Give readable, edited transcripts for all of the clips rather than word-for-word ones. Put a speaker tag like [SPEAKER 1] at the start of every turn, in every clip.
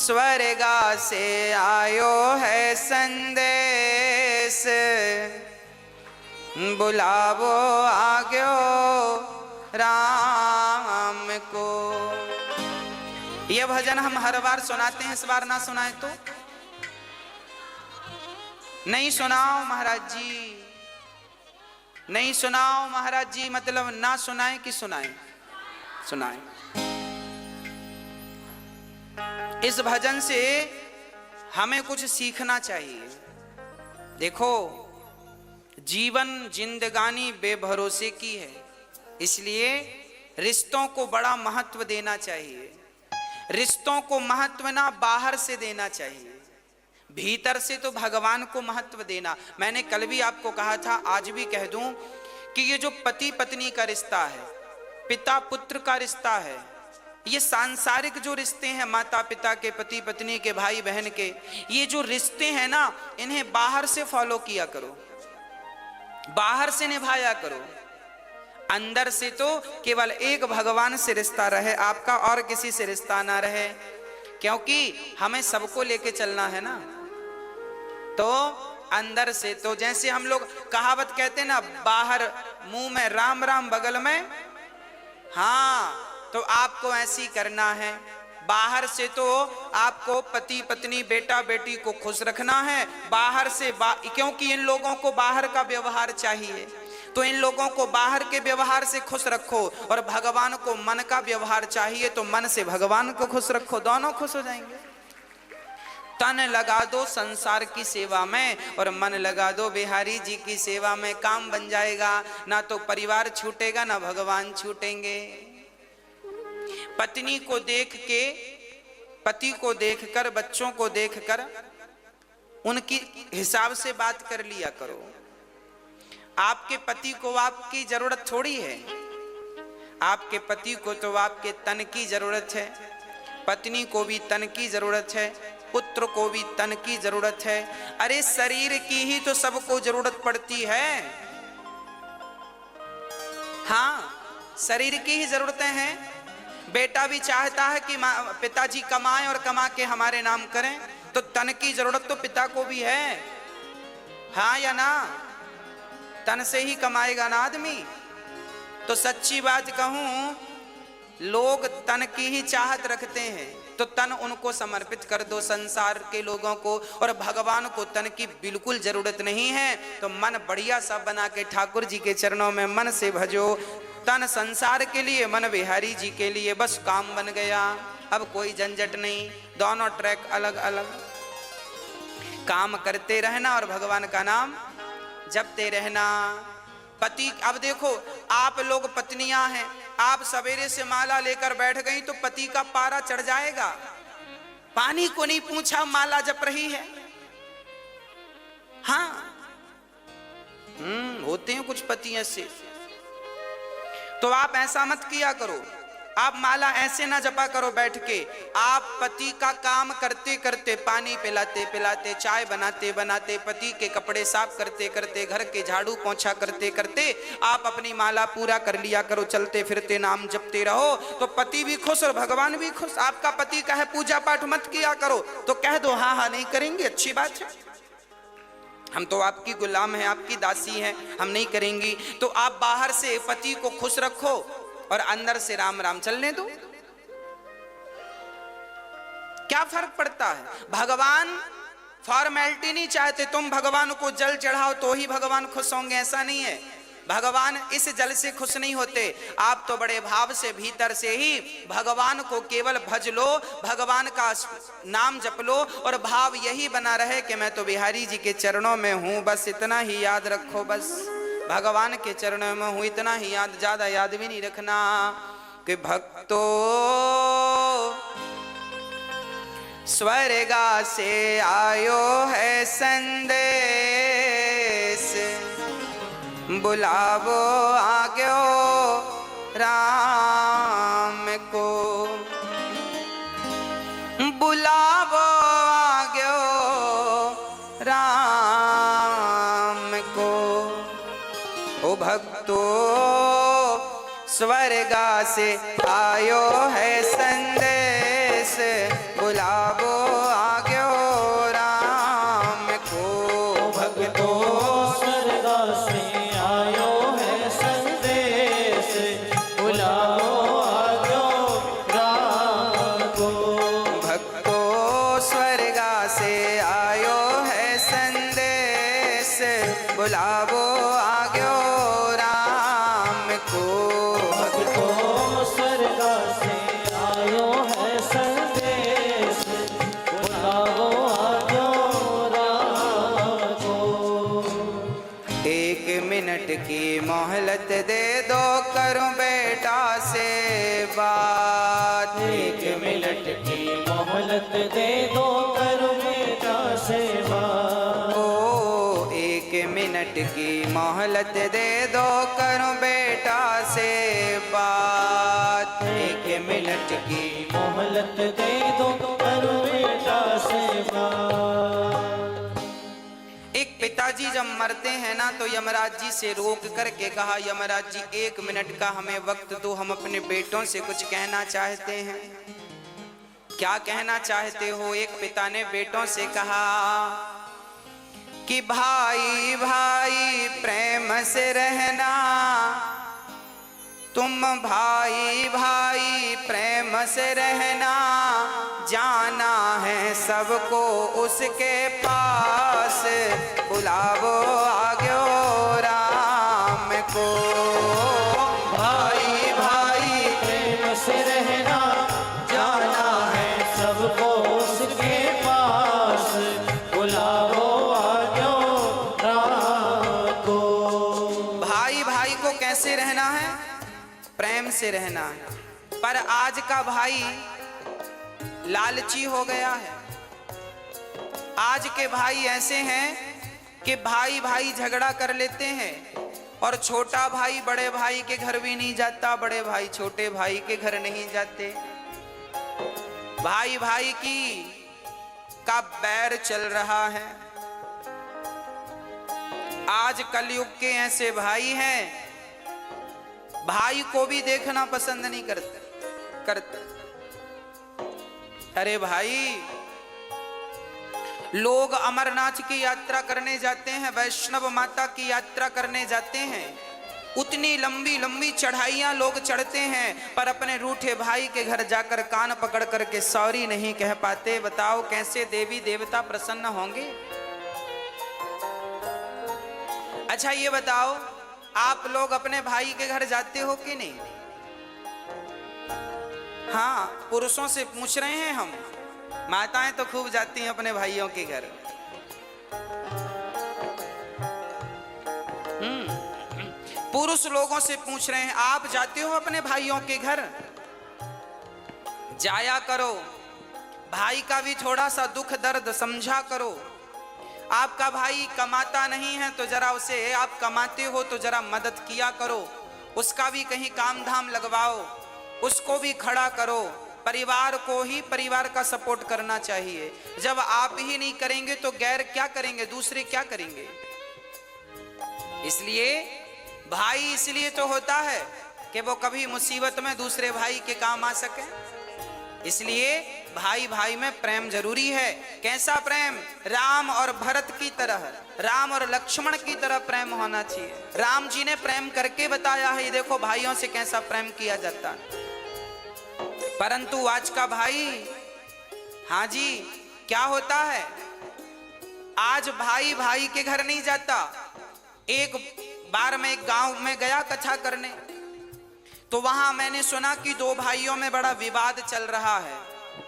[SPEAKER 1] स्वर्गा से आयो है संदेश, बुलावो आग्यो राम को। यह भजन हम हर बार सुनाते हैं, इस बार ना सुनाए तो नहीं सुनाओ महाराज जी, नहीं सुनाओ महाराज जी, मतलब ना सुनाए कि सुनाए? सुनाए। इस भजन से हमें कुछ सीखना चाहिए। देखो, जीवन जिंदगानी बेभरोसे की है, इसलिए रिश्तों को बड़ा महत्व देना चाहिए। रिश्तों को महत्व ना बाहर से देना चाहिए, भीतर से तो भगवान को महत्व देना। मैंने कल भी आपको कहा था, आज भी कह दूं कि ये जो पति पत्नी का रिश्ता है, पिता पुत्र का रिश्ता है, ये सांसारिक जो रिश्ते हैं, माता पिता के, पति पत्नी के, भाई बहन के, ये जो रिश्ते हैं ना, इन्हें बाहर से फॉलो किया करो, बाहर से निभाया करो। अंदर से तो केवल एक भगवान से रिश्ता रहे आपका, और किसी से रिश्ता ना रहे, क्योंकि हमें सबको लेके चलना है ना। तो अंदर से तो जैसे हम लोग कहावत कहते हैं ना, बाहर मुंह में राम राम बगल में, हाँ, तो आपको ऐसी करना है। बाहर से तो आपको पति पत्नी बेटा बेटी को खुश रखना है, बाहर से क्योंकि इन लोगों को बाहर का व्यवहार चाहिए, तो इन लोगों को बाहर के व्यवहार से खुश रखो, और भगवान को मन का व्यवहार चाहिए, तो मन से भगवान को खुश रखो, दोनों खुश हो जाएंगे। तन लगा दो संसार की सेवा में और मन लगा दो बिहारी जी की सेवा में, काम बन जाएगा। ना तो परिवार छूटेगा, ना भगवान छूटेंगे। पत्नी को देख के, पति को देखकर, बच्चों को देखकर उनकी हिसाब से बात कर लिया करो। आपके पति को आपकी जरूरत थोड़ी है, आपके पति को तो आपके तन की जरूरत है, पत्नी को भी तन की जरूरत है, पुत्र को भी तन की जरूरत है। अरे शरीर की ही तो सबको जरूरत पड़ती है। हाँ, शरीर की ही जरूरतें हैं। बेटा भी चाहता है कि पिताजी कमाएं और कमा के हमारे नाम करें, तो तन की जरूरत तो पिता को भी है, हाँ या ना? तन से ही कमाएगा ना आदमी। तो सच्ची बात कहूं, लोग तन की ही चाहत रखते हैं, तो तन उनको समर्पित कर दो संसार के लोगों को, और भगवान को तन की बिल्कुल जरूरत नहीं है। तो मन बढ़िया सा बना के ठाकुर जी के चरणों में मन से भजो। तन संसार के लिए, मन बिहारी जी के लिए, बस काम बन गया। अब कोई झंझट नहीं, दोनों ट्रैक अलग अलग। काम करते रहना और भगवान का नाम जपते रहना। पति, अब देखो आप लोग पत्नियां हैं, आप सवेरे से माला लेकर बैठ गई तो पति का पारा चढ़ जाएगा। पानी को नहीं पूछा, माला जप रही है। हाँ, होते हैं कुछ पति ऐसे। तो आप ऐसा मत किया करो, आप माला ऐसे ना जपा करो बैठ के। आप पति का काम करते करते, पानी पिलाते पिलाते, चाय बनाते बनाते, पति के कपड़े साफ करते करते, घर के झाड़ू पोंछा करते करते आप अपनी माला पूरा कर लिया करो। चलते फिरते नाम जपते रहो, तो पति भी खुश और भगवान भी खुश। आपका पति कहे पूजा पाठ मत किया करो, तो कह दो हाँ हाँ नहीं करेंगे, अच्छी बात है, हम तो आपकी गुलाम हैं, आपकी दासी हैं, हम नहीं करेंगी। तो आप बाहर से पति को खुश रखो और अंदर से राम राम चलने दो। क्या फर्क पड़ता है? भगवान फॉर्मेलिटी नहीं चाहते, तुम भगवान को जल चढ़ाओ तो ही भगवान खुश होंगे, ऐसा नहीं है। भगवान इस जल से खुश नहीं होते। आप तो बड़े भाव से भीतर से ही भगवान को केवल भज लो, भगवान का नाम जप लो, और भाव यही बना रहे कि मैं तो बिहारी जी के चरणों में हूं, बस इतना ही याद रखो। बस भगवान के चरणों में हूं, इतना ही याद, ज्यादा याद भी नहीं रखना। कि भक्तो स्वर्गा से आयो है संदेश, बुलावो आग्यो राम को, बुलावो आग्यो राम को। ओ भक्तो स्वर्गा से आयो है संदेश, बुलावो करूं बेटा से बात।
[SPEAKER 2] 1 मिनट की मोहलत दे दो, करूं बेटा से बात।
[SPEAKER 1] ओ 1 मिनट की मोहलत दे दो, करूं बेटा से बात।
[SPEAKER 2] 1 मिनट की मोहलत दे दो, करूं बेटा से बात।
[SPEAKER 1] एक पिताजी जब मरते हैं ना तो यमराज जी से रोक करके कहा, यमराज जी 1 मिनट का हमें वक्त दो, हम अपने बेटों से कुछ कहना चाहते हैं। क्या कहना चाहते हो? एक पिता ने बेटों से कहा कि भाई भाई प्रेम से रहना, तुम भाई भाई प्रेम से रहना, जाना है सबको उसके पास, बुलावो आग्यो राम को। भाई भाई
[SPEAKER 2] प्रेम से रहना, जाना है सबको उसके पास, बुलाओ आजो राम को।
[SPEAKER 1] भाई भाई को कैसे रहना है? प्रेम से रहना है। पर आज का भाई लालची हो गया है। आज के भाई ऐसे हैं कि भाई भाई झगड़ा कर लेते हैं और छोटा भाई बड़े भाई के घर भी नहीं जाता, बड़े भाई छोटे भाई के घर नहीं जाते। भाई भाई की का बैर चल रहा है। आज कलयुग के ऐसे भाई हैं, भाई को भी देखना पसंद नहीं करते। अरे भाई, लोग अमरनाथ की यात्रा करने जाते हैं, वैष्णव माता की यात्रा करने जाते हैं, उतनी लंबी लंबी चढ़ाइयां लोग चढ़ते हैं, पर अपने रूठे भाई के घर जाकर कान पकड़ करके सॉरी नहीं कह पाते। बताओ कैसे देवी देवता प्रसन्न होंगे? अच्छा ये बताओ, आप लोग अपने भाई के घर जाते हो कि नहीं? हाँ, पुरुषों से पूछ रहे हैं हम। माताएं तो खूब जाती हैं अपने भाइयों के घर। पुरुष लोगों से पूछ रहे हैं, आप जाते हो अपने भाइयों के घर? जाया करो, भाई का भी थोड़ा सा दुख दर्द समझा करो। आपका भाई कमाता नहीं है तो जरा उसे, आप कमाते हो तो जरा मदद किया करो, उसका भी कहीं काम धाम लगवाओ, उसको भी खड़ा करो। परिवार को ही परिवार का सपोर्ट करना चाहिए। जब आप ही नहीं करेंगे तो गैर क्या करेंगे? दूसरे क्या करेंगे? इसलिए भाई इसलिए तो होता है कि वो कभी मुसीबत में दूसरे भाई के काम आ सके। इसलिए भाई भाई में प्रेम जरूरी है। कैसा प्रेम? राम और भरत की तरह, राम और लक्ष्मण की तरह प्रेम होना चाहिए। राम जी ने प्रेम करके बताया है, देखो भाइयों से कैसा प्रेम किया जाता है। परंतु आज का भाई, हाँ जी, क्या होता है? आज भाई भाई के घर नहीं जाता। एक बार मैं एक गांव में गया कथा करने, तो वहां मैंने सुना कि 2 भाइयों में बड़ा विवाद चल रहा है,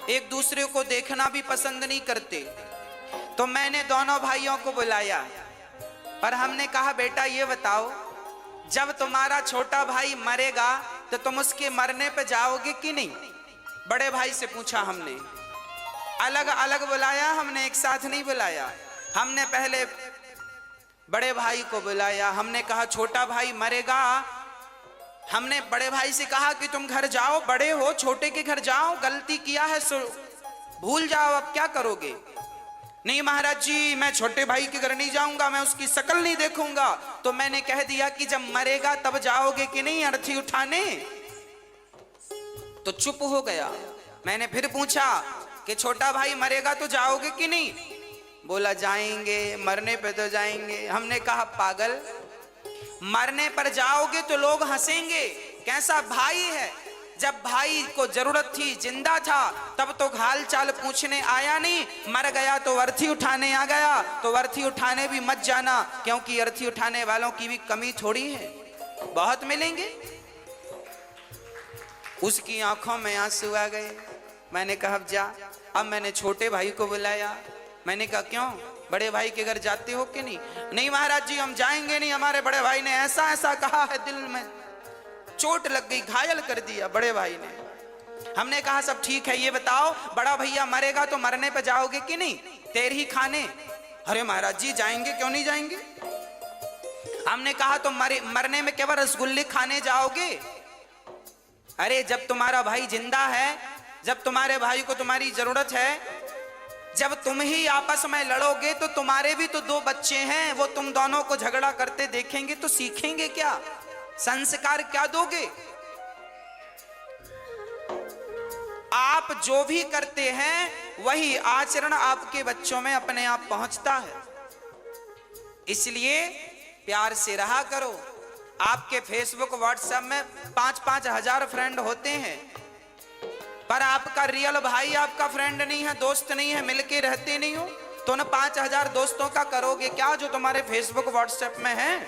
[SPEAKER 1] एक दूसरे को देखना भी पसंद नहीं करते। तो मैंने दोनों भाइयों को बुलाया और हमने कहा, बेटा ये बताओ, जब तुम्हारा छोटा भाई मरेगा तो तुम उसके मरने पे जाओगे कि नहीं? बड़े भाई से पूछा हमने। अलग अलग बुलाया हमने, एक साथ नहीं बुलाया। हमने पहले बड़े भाई को बुलाया, हमने कहा छोटा भाई मरेगा। हमने बड़े भाई से कहा कि तुम घर जाओ, बड़े हो, छोटे के घर जाओ, गलती किया है सो भूल जाओ, अब क्या करोगे? नहीं महाराज जी, मैं छोटे भाई के घर नहीं जाऊंगा, मैं उसकी शक्ल नहीं देखूंगा। तो मैंने कह दिया कि जब मरेगा तब जाओगे कि नहीं अर्थी उठाने? तो चुप हो गया। मैंने फिर पूछा कि छोटा भाई मरेगा तो जाओगे कि नहीं? बोला जाएंगे, मरने पे तो जाएंगे। हमने कहा पागल, मरने पर जाओगे तो लोग हंसेंगे, कैसा भाई है। जब भाई को जरूरत थी, जिंदा था, तब तो हाल चाल पूछने आया नहीं, मर गया तो अर्थी उठाने आ गया। तो अर्थी उठाने भी मत जाना, क्योंकि अर्थी उठाने वालों की भी कमी थोड़ी है, बहुत मिलेंगे। उसकी आंखों में आंसू आ गए। मैंने कहा अब जा। अब मैंने छोटे भाई को बुलाया। मैंने कहा क्यों, बड़े भाई के घर जाते हो कि नहीं? नहीं महाराज जी, हम जाएंगे नहीं, हमारे बड़े भाई ने ऐसा ऐसा कहा है दिल में। चोट लग गई, घायल कर दिया बड़े भाई ने। हमने कहा सब ठीक है, ये बताओ बड़ा भैया मरेगा तो मरने पे जाओगे कि नहीं, तेरही खाने? अरे महाराज जी जाएंगे, क्यों नहीं जाएंगे। हमने कहा तो मरने में केवल रसगुल्ले खाने जाओगे? अरे जब तुम्हारा भाई जिंदा है, जब तुम्हारे भाई को तुम्हारी जरूरत है, जब तुम ही आपस में लड़ोगे तो तुम्हारे भी तो दो बच्चे हैं, वो तुम दोनों को झगड़ा करते देखेंगे तो सीखेंगे क्या, संस्कार क्या दोगे? आप जो भी करते हैं वही आचरण आपके बच्चों में अपने आप पहुंचता है। इसलिए प्यार से रहा करो। आपके फेसबुक व्हाट्सएप में 5-5 हजार फ्रेंड होते हैं, पर आपका रियल भाई आपका फ्रेंड नहीं है, दोस्त नहीं है, मिलके रहते नहीं हो, तो उन 5,000 दोस्तों का करोगे क्या जो तुम्हारे फेसबुक व्हाट्सएप में है?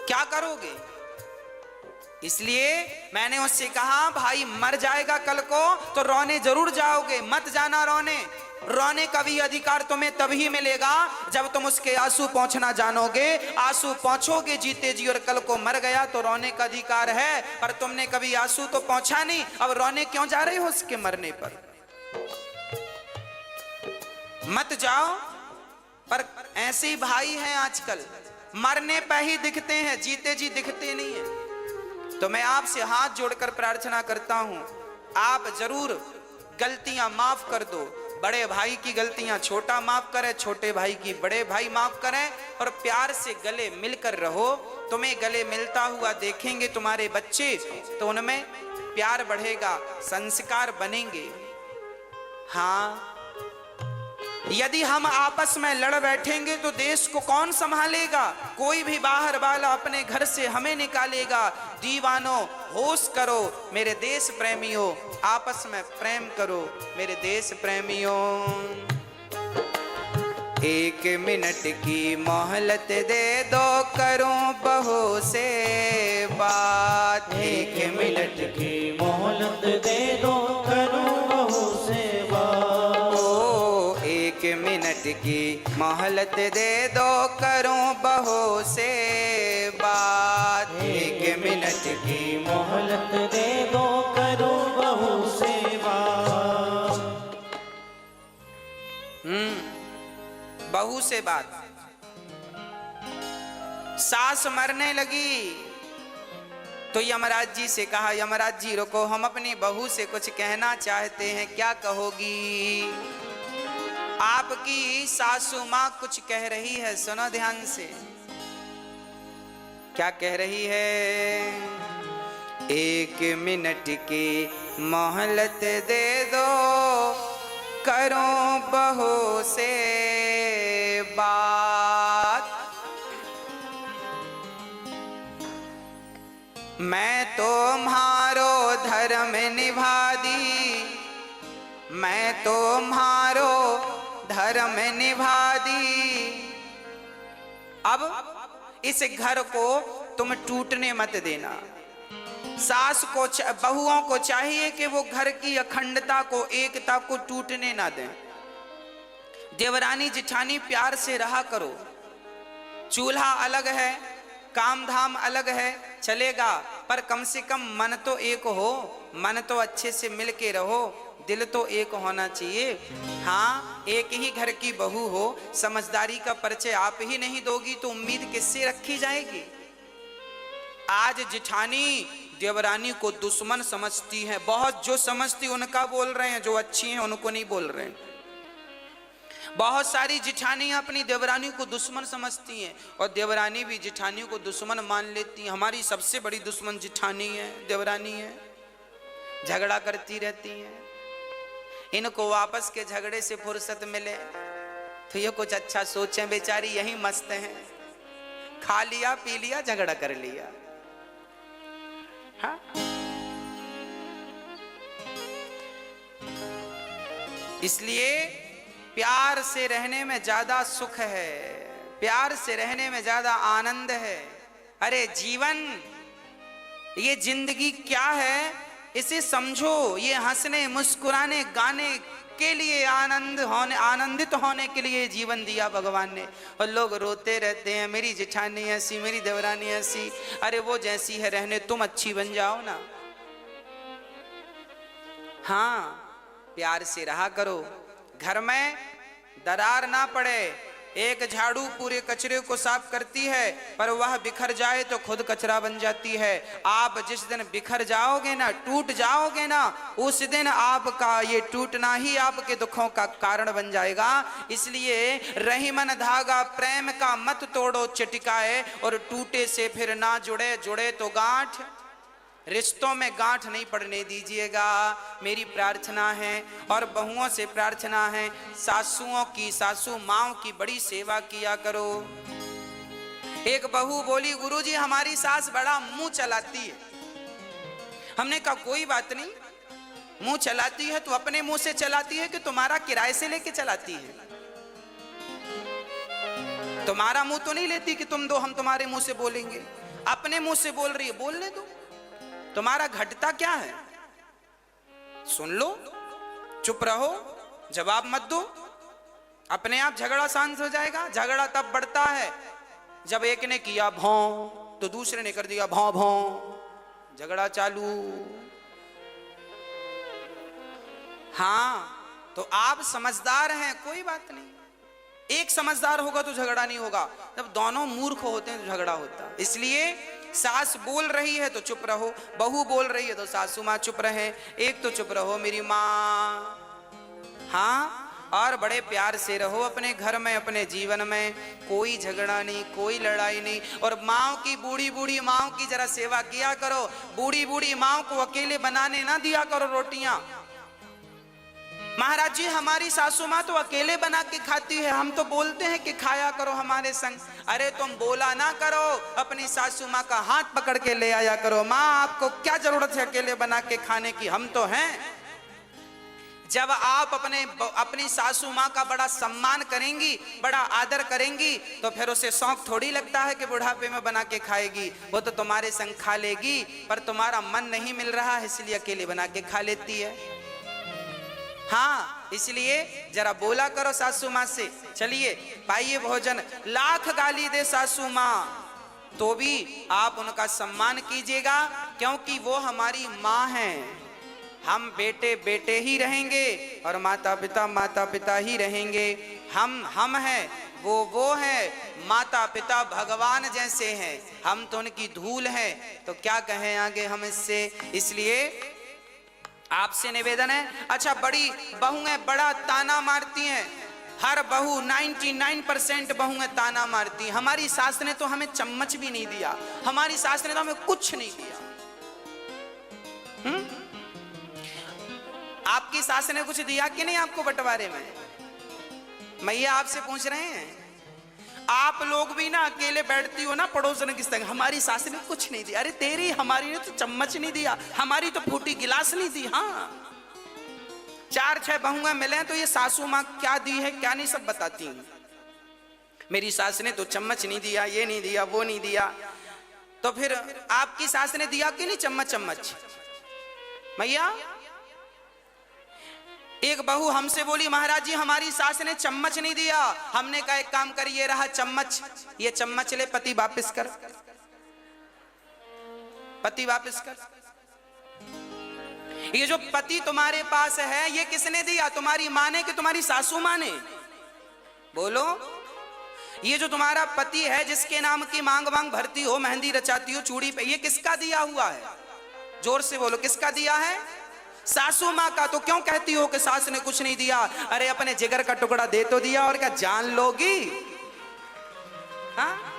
[SPEAKER 1] क्या करोगे? इसलिए मैंने उससे कहा भाई मर जाएगा कल को तो रोने जरूर जाओगे, मत जाना रोने। रोने का भी अधिकार तुम्हें तभी मिलेगा जब तुम उसके आंसू पहुंचना जानोगे। आंसू पहुंचोगे जीते जी, और कल को मर गया तो रोने का अधिकार है, पर तुमने कभी आंसू तो पहुंचा नहीं, अब रोने क्यों जा रहे हो उसके मरने पर? मत जाओ। पर ऐसे ही भाई हैं आजकल, मरने पर ही दिखते हैं, जीते जी दिखते नहीं है। तो मैं आपसे हाथ जोड़कर प्रार्थना करता हूं, आप जरूर गलतियां माफ कर दो। बड़े भाई की गलतियां छोटा माफ करे, छोटे भाई की बड़े भाई माफ करें, और प्यार से गले मिलकर रहो। तुम्हें गले मिलता हुआ देखेंगे तुम्हारे बच्चे तो उनमें प्यार बढ़ेगा, संस्कार बनेंगे। हाँ, यदि हम आपस में लड़ बैठेंगे तो देश को कौन संभालेगा? कोई भी बाहर वाला अपने घर से हमें निकालेगा। दीवानों होश करो मेरे देश प्रेमियों, आपस में प्रेम करो मेरे देश प्रेमियों। 1 मिनट की मोहलत दे दो, करूं बहू से बात।
[SPEAKER 2] 1 मिनट की मोहलत दे दो, करूं बहू से बात।
[SPEAKER 1] 1 मिनट की मोहलत दे दो, करूं बहू से बात। 1 मिनट
[SPEAKER 2] की मोहलत दे दो, करूं बहू से बात।
[SPEAKER 1] बहू से बात। सास मरने लगी तो यमराज जी से कहा, यमराज जी रुको, हम अपनी बहू से कुछ कहना चाहते हैं, क्या कहोगी? आपकी सासू मां कुछ कह रही है, सुनो ध्यान से। क्या कह रही है? 1 मिनट की मोहलत दे दो, करूं बहू से बात। मैं तुम्हारो धर्म निभा दी, मैं तुम्हारो धर्म निभा दी। अब इस घर को तुम टूटने मत देना। सास को, बहुओं को चाहिए कि वो घर की अखंडता को, एकता को टूटने ना दें। देवरानी जिठानी प्यार से रहा करो। चूल्हा अलग है, काम धाम अलग है, चलेगा, पर कम से कम मन तो एक हो, मन तो अच्छे से मिल के रहो, दिल तो एक होना चाहिए। हाँ, एक ही घर की बहू हो, समझदारी का परिचय आप ही नहीं दोगी तो उम्मीद किससे रखी जाएगी? आज जिठानी देवरानी को दुश्मन समझती है, बहुत जो समझती उनका बोल रहे हैं, जो अच्छी हैं उनको नहीं बोल रहे हैं। बहुत सारी जिठानी अपनी देवरानी को दुश्मन समझती हैं, और देवरानी भी जिठानी को दुश्मन मान लेती हैं। हमारी सबसे बड़ी दुश्मन जिठानी है, देवरानी है, झगड़ा करती रहती हैं। इनको वापस के झगड़े से फुर्सत मिले तो ये कुछ अच्छा सोचें, बेचारी यही मस्त हैं, खा लिया पी लिया झगड़ा कर लिया। हाँ? इसलिए प्यार से रहने में ज्यादा सुख है, प्यार से रहने में ज्यादा आनंद है। अरे जीवन, ये जिंदगी क्या है इसे समझो। ये हंसने मुस्कुराने गाने के लिए आनंदित होने के लिए जीवन दिया भगवान ने। और लोग रोते रहते हैं, मेरी जेठानी ऐसी, मेरी देवरानी ऐसी। अरे वो जैसी है रहने, तुम अच्छी बन जाओ ना। हाँ, प्यार से रहा करो, घर में दरार ना पड़े। एक झाड़ू पूरे कचरे को साफ करती है, पर वह बिखर जाए तो खुद कचरा बन जाती है। आप जिस दिन बिखर जाओगे ना, टूट जाओगे ना, उस दिन आपका ये टूटना ही आपके दुखों का कारण बन जाएगा। इसलिए रही मन धागा प्रेम का मत तोड़ो चटिकाए, और टूटे से फिर ना जुड़े, जुड़े तो गांठ। रिश्तों में गांठ नहीं पड़ने दीजिएगा, मेरी प्रार्थना है। और बहुओं से प्रार्थना है, सासुओं की, सासू माओं की बड़ी सेवा किया करो। एक बहू बोली, गुरुजी हमारी सास बड़ा मुंह चलाती है। हमने कहा कोई बात नहीं, मुंह चलाती है तो अपने मुंह से चलाती है कि तुम्हारा किराए से लेके चलाती है? तुम्हारा मुंह तो नहीं लेती कि तुम दो हम तुम्हारे मुंह से बोलेंगे। अपने मुंह से बोल रही है, बोलने दो। तुम्हारा घटता क्या है? सुन लो, चुप रहो, जवाब मत दो, अपने आप झगड़ा शांत हो जाएगा। झगड़ा तब बढ़ता है जब एक ने किया भौं तो दूसरे ने कर दिया भौं भौं, झगड़ा चालू। हाँ, तो आप समझदार हैं, कोई बात नहीं। एक समझदार होगा तो झगड़ा नहीं होगा, जब दोनों मूर्ख होते हैं तो झगड़ा होता है। इसलिए सास बोल रही है तो चुप रहो, बहू बोल रही है तो सासू माँ चुप रहे, एक तो चुप रहो मेरी माँ। हाँ, और बड़े प्यार से रहो अपने घर में, अपने जीवन में। कोई झगड़ा नहीं, कोई लड़ाई नहीं। और माँ की, बूढ़ी बूढ़ी माँ की जरा सेवा किया करो। बूढ़ी बूढ़ी माँ को अकेले बनाने ना दिया करो रोटियां। महाराज जी हमारी सासू माँ तो अकेले बना के खाती है, हम तो बोलते हैं कि खाया करो हमारे संग। अरे तुम बोला ना करो, अपनी सासू माँ का हाथ पकड़ के ले आया करो। माँ आपको क्या जरूरत है अकेले बना के खाने की, हम तो हैं। जब आप अपनी सासू माँ का बड़ा सम्मान करेंगी, बड़ा आदर करेंगी, तो फिर उसे शौक थोड़ी लगता है कि बुढ़ापे में बना के खाएगी। वो तो तुम्हारे संग खा लेगी, पर तुम्हारा मन नहीं मिल रहा है इसलिए अकेले बना के खा लेती है। हाँ, इसलिए जरा बोला करो सासू माँ से, चलिए पाइए भोजन। लाख गाली दे सासू माँ तो भी आप उनका सम्मान कीजिएगा, क्योंकि वो हमारी माँ हैं। हम बेटे बेटे ही रहेंगे और माता पिता ही रहेंगे। हम हैं, वो है। माता पिता भगवान जैसे हैं, हम तो उनकी धूल हैं, तो क्या कहें आगे हम इससे। इसलिए आपसे निवेदन है। अच्छा, बड़ी बहुएं बड़ा ताना मारती हैं, हर बहू 99% बहुएं ताना मारती हैं। हमारी सास ने तो हमें चम्मच भी नहीं दिया, हमारी सास ने तो हमें कुछ नहीं दिया। आपकी सास ने कुछ दिया कि नहीं आपको बंटवारे में? मैया आपसे पूछ रहे हैं। आप लोग भी ना अकेले बैठती हो ना पड़ोसन की संग, हमारी सास ने कुछ नहीं दिया। अरे तेरी, हमारी ने तो चम्मच नहीं दिया, हमारी तो फूटी गिलास नहीं दी। हाँ, 4-6 बहुएं मिले तो ये सासू माँ क्या दी है क्या नहीं सब बताती हैं। मेरी सास ने तो चम्मच नहीं दिया, ये नहीं दिया, वो नहीं दिया। तो फिर आपकी सास ने दिया कि नहीं चम्मच? मैया, एक बहू हमसे बोली, महाराज जी हमारी सास ने चम्मच नहीं दिया। हमने कहा एक काम कर, ये रहा चम्मच, ये चम्मच ले, पति वापस कर, पति वापस कर। ये जो पति तुम्हारे पास है ये किसने दिया? तुम्हारी माँ ने कि तुम्हारी सासू माँ ने? बोलो। ये जो तुम्हारा पति है जिसके नाम की मांग वांग भरती हो, मेहंदी रचाती हो चूड़ी पे, ये किसका दिया हुआ है? जोर से बोलो, किसका दिया है? सासू माँ का। तो क्यों कहती हो कि सास ने कुछ नहीं दिया? अरे अपने जिगर का टुकड़ा दे तो दिया, और क्या जान लोगी? हाँ,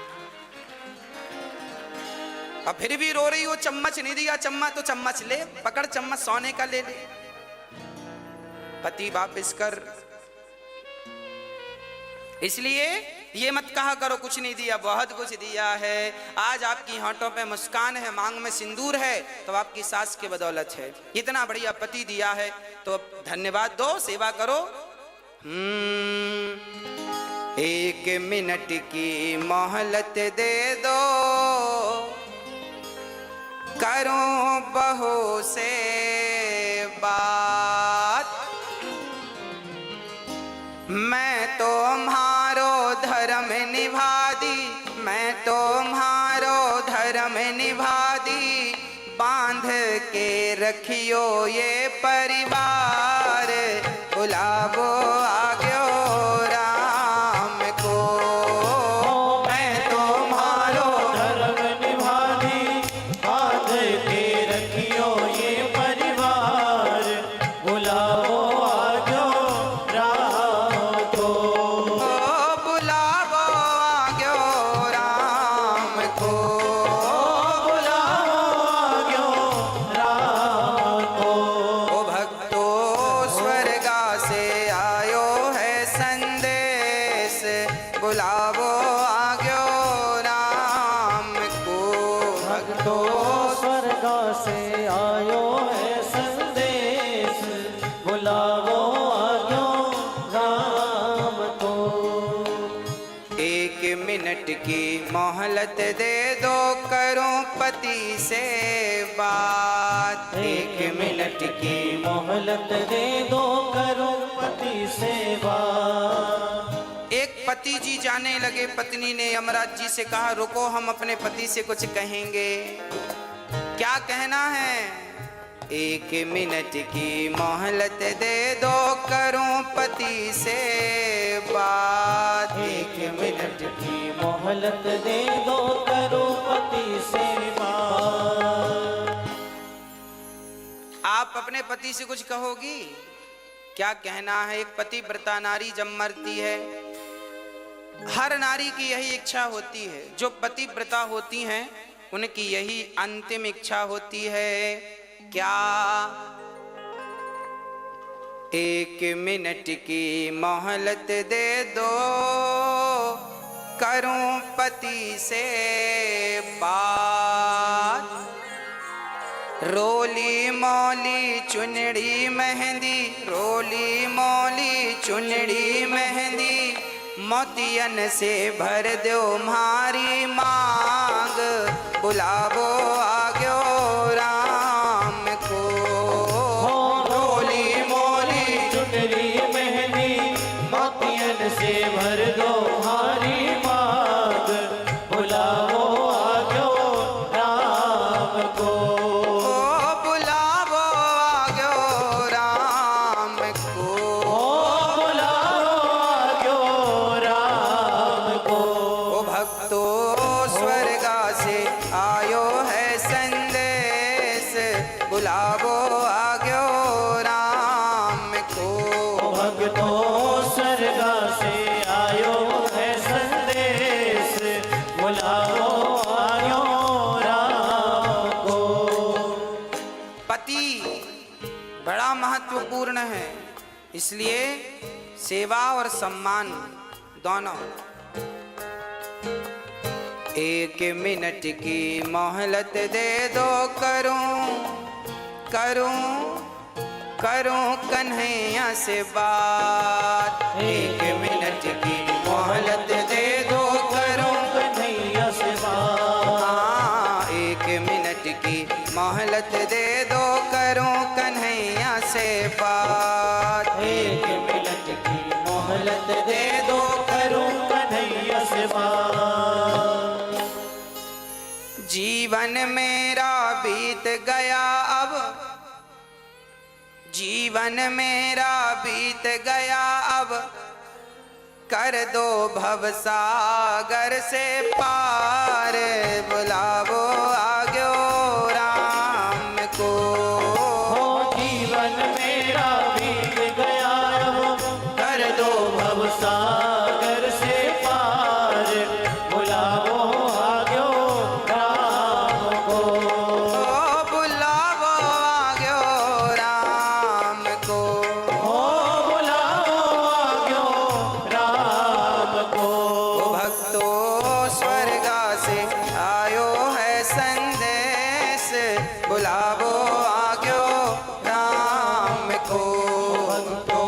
[SPEAKER 1] अब फिर भी रो रही हो चम्मच नहीं दिया। चम्मच तो चम्मच ले, पकड़ चम्मच, सोने का ले ले, पति वापस कर। इसलिए ये मत कहा करो कुछ नहीं दिया, बहुत कुछ दिया है। आज आपकी होंठों पे मुस्कान है, मांग में सिंदूर है, तो आपकी सास की बदौलत है। इतना बढ़िया पति दिया है तो धन्यवाद दो, सेवा करो। एक मिनट की मोहलत दे दो, करो बहू से बात। निभादी, बांध के रखियो ये परिवार, बुलावो आग्यो राम को।
[SPEAKER 2] मैं तुम्हारो धर्म निभादी, बांध के रखियो ये परिवार, बुलाओ आजो राम को।
[SPEAKER 1] बुलावो आग्यो राम को,
[SPEAKER 2] बुलाओ आजो राम को।
[SPEAKER 1] ओ भक्तो स्वर्गा से आयो है संदेश, बुलावो आग्यो राम को।
[SPEAKER 2] भक्तो स्वर्ग से आयो है संदेश, बुलाओ आजो राम को।
[SPEAKER 1] एक मिनट की मोहलत दे दो, करूं पति से बात।
[SPEAKER 2] एक मिनट की मोहलत दे दो, करो पति सेवा।
[SPEAKER 1] एक पति जी जाने लगे, पत्नी ने यमराज जी से कहा रुको, हम अपने पति से कुछ कहेंगे। क्या कहना है? एक मिनट की मोहलत दे दो, करूं पति से बात।
[SPEAKER 2] एक मिनट की मोहलत दे दो, करो पति सेवा।
[SPEAKER 1] आप अपने पति से कुछ कहोगी? क्या कहना है? एक पतिव्रता नारी जब मरती है, हर नारी की यही इच्छा होती है, जो पतिव्रता होती हैं उनकी यही अंतिम इच्छा होती है। क्या? एक मिनट की मोहलत दे दो, करूं पति से बात। रोली मोली चुनड़ी मेहंदी, रोली मोली चुनड़ी मेहंदी, मोतियन से भर दो मारी मांग, बुलावो आग्यो राम को। रोली मोली
[SPEAKER 2] चुनरी मेहंदी, मोतियन से भर दो हारी मांग, बुलाओ आजो राम को।
[SPEAKER 1] बुलावो आग्यो राम को।
[SPEAKER 2] बुलाओ आजो राम को।
[SPEAKER 1] ओ भक्तो स्वर्गा से आयो है संदेश, बुलावो आग्यो राम को।
[SPEAKER 2] भक्तो स्वर्गा से आयो है संदेश, बुलाओ आयो राम को।
[SPEAKER 1] पति बड़ा महत्वपूर्ण है, इसलिए सेवा और सम्मान दोनों। एक मिनट की मोहलत दे दो, करूं कन्हैया से बात। एक मिनट की मोहलत दे दो, करूं
[SPEAKER 2] कन्हैया से बात।
[SPEAKER 1] हाँ, एक मिनट की मोहलत दे दो, करूं कन्हैया से बात।
[SPEAKER 2] एक मिनट की मोहलत दे दो, करूं कन्हैया से बात।
[SPEAKER 1] जीवन मेरा बीत गया अब, जीवन मेरा बीत गया अब, कर दो भवसागर से पार, बुलावो आग्यो राम को।
[SPEAKER 2] जीवन मेरा बीत गया अब, कर दो भवसागर से पार, बुलाओ आग्यो राम को।
[SPEAKER 1] बुलावो आग्यो राम को।
[SPEAKER 2] बुलाओ आग्यो राम को।
[SPEAKER 1] भक्तो स्वर्गा से आयो है संदेश, बुलावो आग्यो राम को।
[SPEAKER 2] भक्तो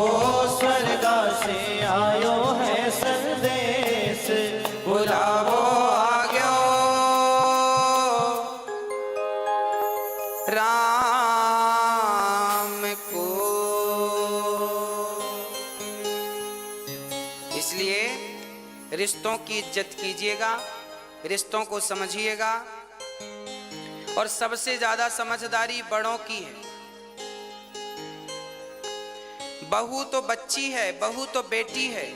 [SPEAKER 2] स्वर्गा से आयो है संदेश,
[SPEAKER 1] बुलावो आग्यो राम को। इसलिए रिश्तों की इज्जत कीजिएगा, रिश्तों को समझिएगा। और सबसे ज्यादा समझदारी बड़ों की है। बहू तो बच्ची है, बहू तो बेटी है,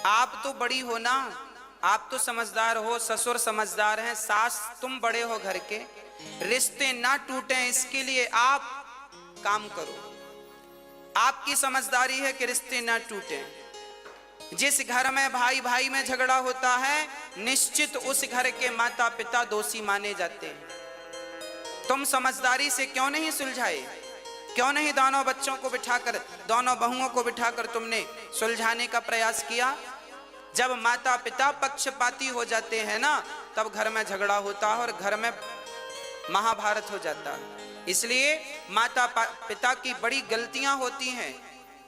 [SPEAKER 1] आप तो बड़ी हो ना, आप तो समझदार हो, ससुर समझदार हैं, सास तुम बड़े हो घर के, रिश्ते ना टूटें इसके लिए आप काम करो। आपकी समझदारी है कि रिश्ते ना टूटें। जिस घर में भाई भाई में झगड़ा होता है, निश्चित उस घर के माता पिता दोषी माने जाते हैं। तुम समझदारी से क्यों नहीं सुलझाए? क्यों नहीं दोनों बच्चों को बिठाकर, दोनों बहुओं को बिठाकर तुमने सुलझाने का प्रयास किया? जब माता पिता पक्षपाती हो जाते हैं ना, तब घर में झगड़ा होता है और घर में महाभारत हो जाता है। इसलिए माता पिता की बड़ी गलतियां होती हैं।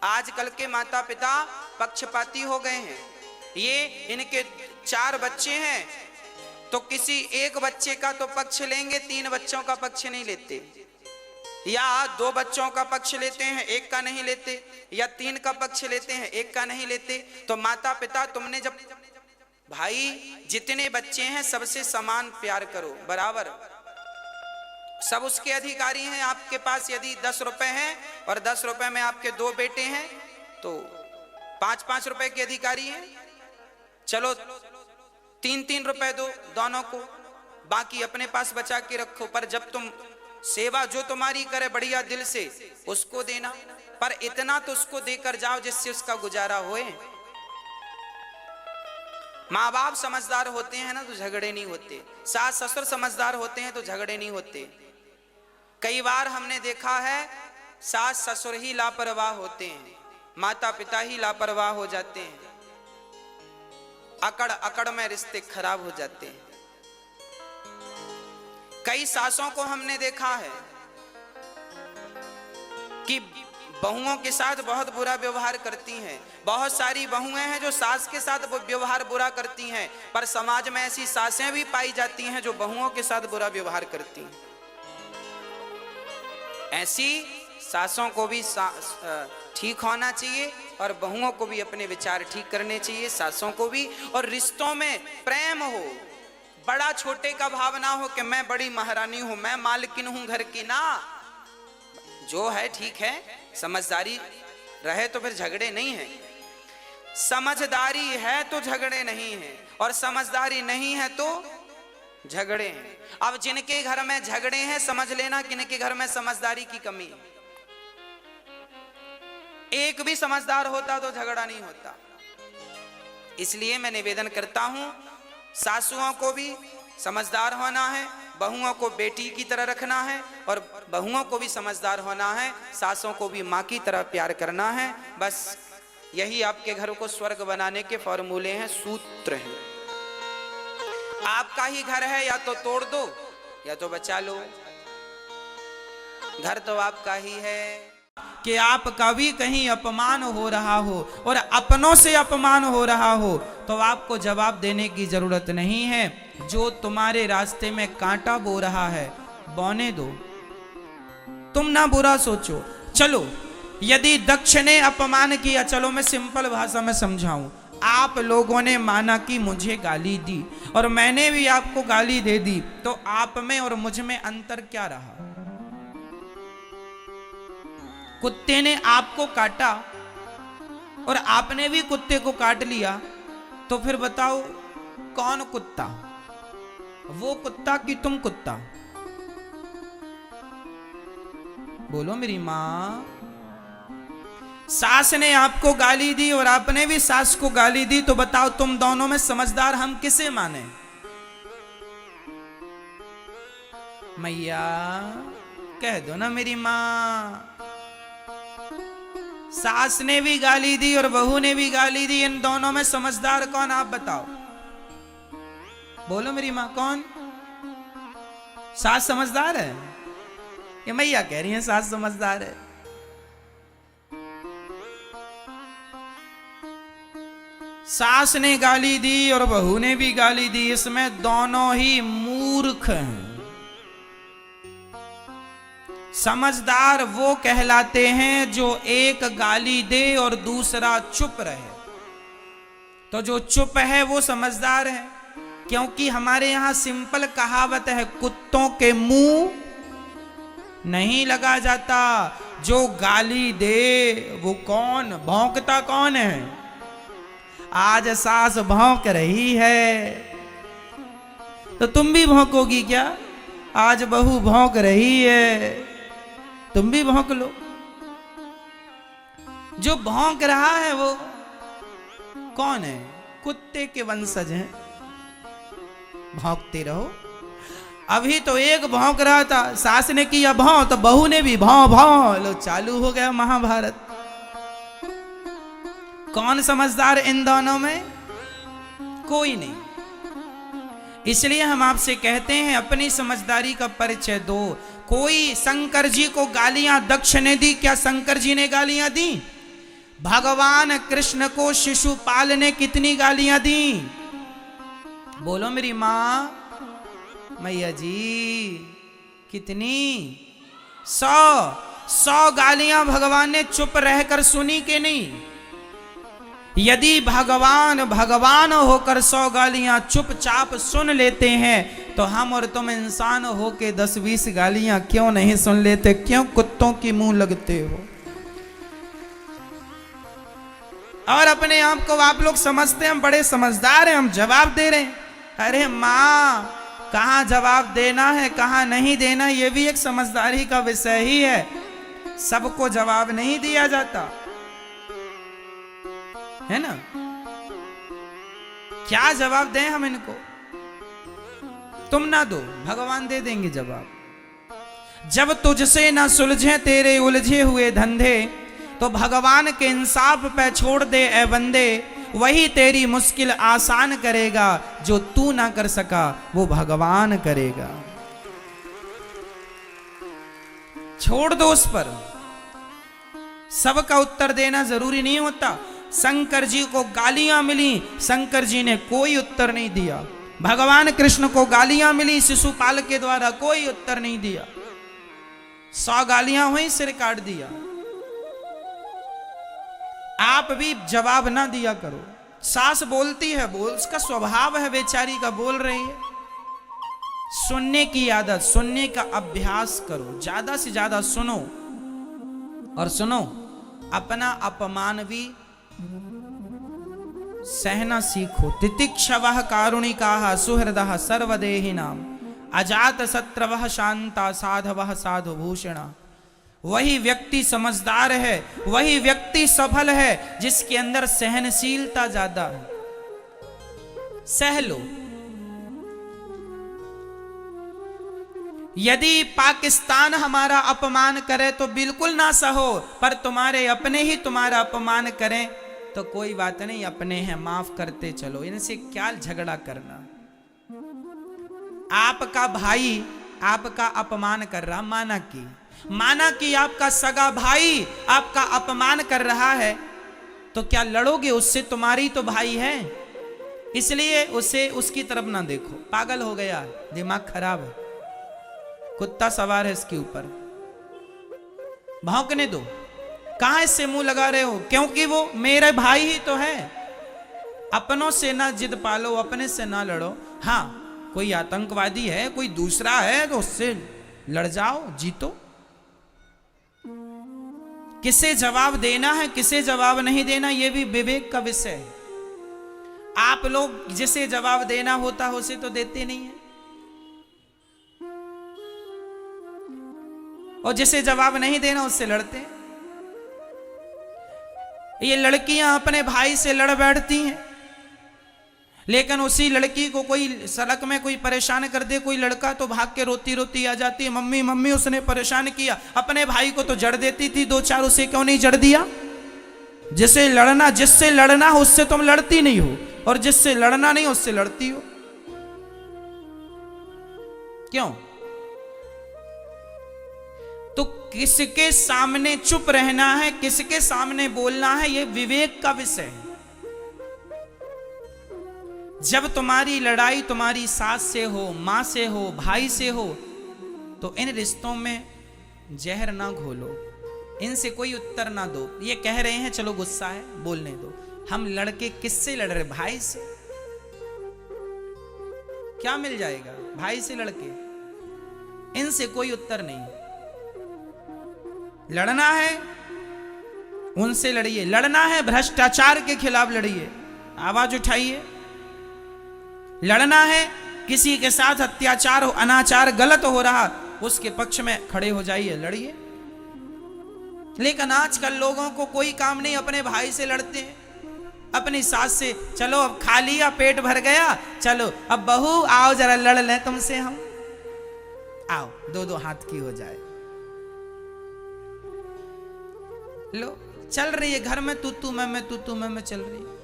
[SPEAKER 1] आजकल के माता पिता पक्षपाती हो गए हैं। ये इनके 4 बच्चे हैं तो किसी एक बच्चे का तो पक्ष लेंगे, 3 बच्चों का पक्ष नहीं लेते, या 2 बच्चों का पक्ष लेते हैं, 1 का नहीं लेते, या 3 का पक्ष लेते हैं, 1 का नहीं लेते। तो माता पिता, तुमने जब भाई जितने बच्चे हैं सबसे समान प्यार करो, बराबर, सब उसके अधिकारी हैं। आपके पास यदि 10 रुपए हैं और 10 रुपए में आपके 2 बेटे हैं तो 5-5 रुपए के अधिकारी हैं। चलो 3-3 रुपए दो दोनों को, बाकी अपने पास बचा के रखो। पर जब तुम सेवा जो तुम्हारी करे बढ़िया दिल से, उसको देना, पर इतना तो उसको देकर जाओ जिससे उसका गुजारा होए। माँ बाप समझदार होते हैं ना तो झगड़े नहीं होते, सास ससुर समझदार होते हैं तो झगड़े नहीं होते। कई बार हमने देखा है सास ससुर ही लापरवाह होते हैं, माता पिता ही लापरवाह हो जाते हैं, अकड़ अकड़ में रिश्ते खराब हो जाते हैं। कई सासों को हमने देखा है कि बहुओं के साथ बहुत बुरा व्यवहार करती हैं। बहुत सारी बहुएं हैं जो सास के साथ व्यवहार बुरा करती हैं, पर समाज में ऐसी सासें भी पाई जाती हैं जो बहुओं के साथ बुरा व्यवहार करती हैं। ऐसी सासों को भी ठीक होना चाहिए और बहुओं को भी अपने विचार ठीक करने चाहिए, सासों को भी। और रिश्तों में प्रेम हो, बड़ा छोटे का भाव ना हो कि मैं बड़ी महारानी हूं, मैं मालकिन हूं घर की, ना, जो है ठीक है, समझदारी रहे तो फिर झगड़े नहीं है। समझदारी है तो झगड़े नहीं है, और समझदारी नहीं है तो झगड़े हैं। अब जिनके घर में झगड़े हैं, समझ लेना कि इनके घर में समझदारी की कमी है। एक भी समझदार होता तो झगड़ा नहीं होता। इसलिए मैं निवेदन करता हूं, सासुओं को भी समझदार होना है, बहुओं को बेटी की तरह रखना है, और बहुओं को भी समझदार होना है, सासों को भी माँ की तरह प्यार करना है। बस यही आपके घर को स्वर्ग बनाने के फॉर्मूले हैं, सूत्र हैं। आपका ही घर है, या तो तोड़ दो या तो बचा लो। घर तो आपका ही है। कि आपका भी कहीं अपमान हो रहा हो और अपनों से अपमान हो रहा हो तो आपको जवाब देने की जरूरत नहीं है। जो तुम्हारे रास्ते में कांटा बो रहा है, बोने दो, तुम ना बुरा सोचो। चलो, यदि दक्ष ने अपमान किया, चलो मैं सिंपल भाषा में समझाऊं, आप लोगों ने माना कि मुझे गाली दी और मैंने भी आपको गाली दे दी, तो आप में और मुझ में अंतर क्या रहा? कुत्ते ने आपको काटा और आपने भी कुत्ते को काट लिया, तो फिर बताओ कौन कुत्ता, वो कुत्ता कि तुम कुत्ता? बोलो मेरी मां। सास ने आपको गाली दी और आपने भी सास को गाली दी, तो बताओ तुम दोनों में समझदार हम किसे माने? मैया कह दो ना मेरी मां। सास ने भी गाली दी और बहू ने भी गाली दी, इन दोनों में समझदार कौन, आप बताओ? बोलो मेरी मां, कौन? सास समझदार है? ये मैया कह रही है सास समझदार है। सास ने गाली दी और बहू ने भी गाली दी, इसमें दोनों ही मूर्ख हैं। समझदार वो कहलाते हैं जो एक गाली दे और दूसरा चुप रहे, तो जो चुप है वो समझदार है। क्योंकि हमारे यहां सिंपल कहावत है, कुत्तों के मुंह नहीं लगा जाता। जो गाली दे वो कौन, भौंकता कौन है? आज सास भौंक रही है तो तुम भी भौंकोगी क्या? आज बहू भौंक रही है, तुम भी भौंक लो। जो भौंक रहा है वो कौन है? कुत्ते के वंशज हैं। भौंकते रहो। अभी तो एक भौंक रहा था, सास ने किया भौं तो बहू ने भी भौं भौं, लो चालू हो गया महाभारत। कौन समझदार इन दोनों में? कोई नहीं। इसलिए हम आपसे कहते हैं अपनी समझदारी का परिचय दो। कोई शंकर जी को गालियां दक्ष ने दी, क्या शंकर जी ने गालियां दी? भगवान कृष्ण को शिशुपाल ने कितनी गालियां दी? बोलो मेरी मां, मैया जी, कितनी? 100 गालियां भगवान ने चुप रहकर सुनी कि नहीं? यदि भगवान होकर 100 गालियां चुपचाप सुन लेते हैं तो हम और तुम इंसान होके 10-20 गालियां क्यों नहीं सुन लेते? क्यों कुत्तों की मुंह लगते हो? और अपने आप को आप लोग समझते हैं हम बड़े समझदार हैं, हम जवाब दे रहे हैं। अरे मां, कहां जवाब देना है कहां नहीं देना ये भी एक समझदारी का विषय ही है। सबको जवाब नहीं दिया जाता है ना। क्या जवाब दें हम इनको? तुम ना दो, भगवान दे देंगे जवाब। जब तुझसे ना सुलझे तेरे उलझे हुए धंधे तो भगवान के इंसाफ पे छोड़ दे ए बंदे। वही तेरी मुश्किल आसान करेगा, जो तू ना कर सका वो भगवान करेगा। छोड़ दो उस पर, सबका उत्तर देना जरूरी नहीं होता। शंकर जी को गालियां मिली, शंकर जी ने कोई उत्तर नहीं दिया। भगवान कृष्ण को गालियां मिली शिशुपाल के द्वारा, कोई उत्तर नहीं दिया। 100 गालियां हुई, सिर काट दिया। आप भी जवाब ना दिया करो। सास बोलती है, बोल, उसका स्वभाव है बेचारी का, बोल रही है। सुनने की आदत, सुनने का अभ्यास करो, ज्यादा से ज्यादा सुनो। और सुनो, अपना अपमान भी सहना सीखो। तितिक्षवः कारुणिकाः सुहृदः सर्वदेहिनां अजात शत्रवः शांता साधवः साधुभूषणा। वही व्यक्ति समझदार है, वही व्यक्ति सफल है जिसके अंदर सहनशीलता ज्यादा है। सह लो। यदि पाकिस्तान हमारा अपमान करे तो बिल्कुल ना सहो, पर तुम्हारे अपने ही तुम्हारा अपमान करें तो कोई बात नहीं, अपने हैं, माफ करते चलो। इनसे क्या झगड़ा करना। आपका भाई आपका अपमान कर रहा, माना कि आपका सगा भाई आपका अपमान कर रहा है, तो क्या लड़ोगे उससे? तुम्हारी तो भाई है, इसलिए उसे उसकी तरफ ना देखो। पागल हो गया, दिमाग खराब है, कुत्ता सवार है इसके ऊपर। भौंकने दो। कहां इससे मुंह लगा रहे हो? क्योंकि वो मेरे भाई ही तो है। अपनों से ना जिद पालो, अपने से ना लड़ो। हाँ, कोई आतंकवादी है, कोई दूसरा है तो उससे लड़ जाओ, जीतो। किसे जवाब देना है किसे जवाब नहीं देना ये भी विवेक का विषय है। आप लोग जिसे जवाब देना होता है उसे तो देते नहीं है, और जिसे जवाब नहीं देना उससे लड़ते हैं। ये लड़कियां अपने भाई से लड़ बैठती हैं, लेकिन उसी लड़की को कोई सड़क में कोई परेशान कर दे, कोई लड़का, तो भाग के रोती रोती आ जाती है, मम्मी मम्मी उसने परेशान किया। अपने भाई को तो जड़ देती थी 2-4, उसे क्यों नहीं जड़ दिया? जिससे लड़ना हो उससे तुम लड़ती नहीं हो, और जिससे लड़ना नहीं उससे लड़ती हो। क्यों? तो किसके सामने चुप रहना है, किसके सामने बोलना है, यह विवेक का विषय है। जब तुम्हारी लड़ाई तुम्हारी सास से हो, मां से हो, भाई से हो, तो इन रिश्तों में जहर ना घोलो, इनसे कोई उत्तर ना दो। ये कह रहे हैं चलो गुस्सा है बोलने दो, हम लड़के किससे लड़ रहे? भाई से। क्या मिल जाएगा? भाई से लड़के, इनसे कोई उत्तर नहीं। लड़ना है उनसे लड़िए, लड़ना है भ्रष्टाचार के खिलाफ लड़िए, आवाज उठाइए। लड़ना है किसी के साथ अत्याचार हो, अनाचार गलत हो रहा, उसके पक्ष में खड़े हो जाइए, लड़िए। लेकिन आजकल लोगों को कोई काम नहीं, अपने भाई से लड़ते हैं, अपनी सास से। चलो अब खा लिया, पेट भर गया, चलो अब बहू आओ जरा लड़ लें तुमसे हम, आओ दो दो हाथ की हो जाए। लो चल रही है घर में तू मैं तू मैं चल रही है।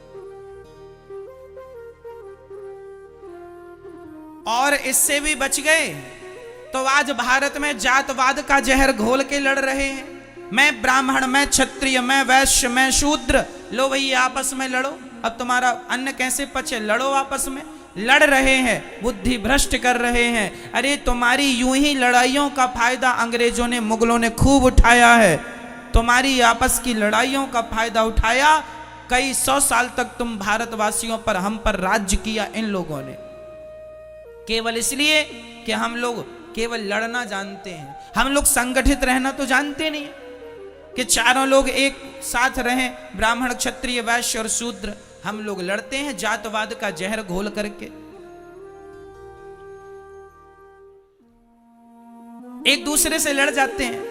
[SPEAKER 1] और इससे भी बच गए तो आज भारत में जातवाद का जहर घोल के लड़ रहे हैं। मैं ब्राह्मण, मैं क्षत्रिय, मैं वैश्य, मैं शूद्र, लो भाई आपस में लड़ो, अब तुम्हारा अन्न कैसे पचे, लड़ो आपस में। लड़ रहे हैं, बुद्धि भ्रष्ट कर रहे हैं। अरे तुम्हारी यूं ही लड़ाइयों का फायदा अंग्रेजों ने, मुगलों ने खूब उठाया है। तुम्हारी आपस की लड़ाइयों का फायदा उठाया, कई 100 साल तक तुम भारतवासियों पर, हम पर राज्य किया इन लोगों ने, केवल इसलिए कि हम लोग केवल लड़ना जानते हैं। हम लोग संगठित रहना तो जानते नहीं कि चारों लोग एक साथ रहें, ब्राह्मण, क्षत्रिय, वैश्य और शूद्र। हम लोग लड़ते हैं जातवाद का जहर घोल करके। एक दूसरे से लड़ जाते हैं।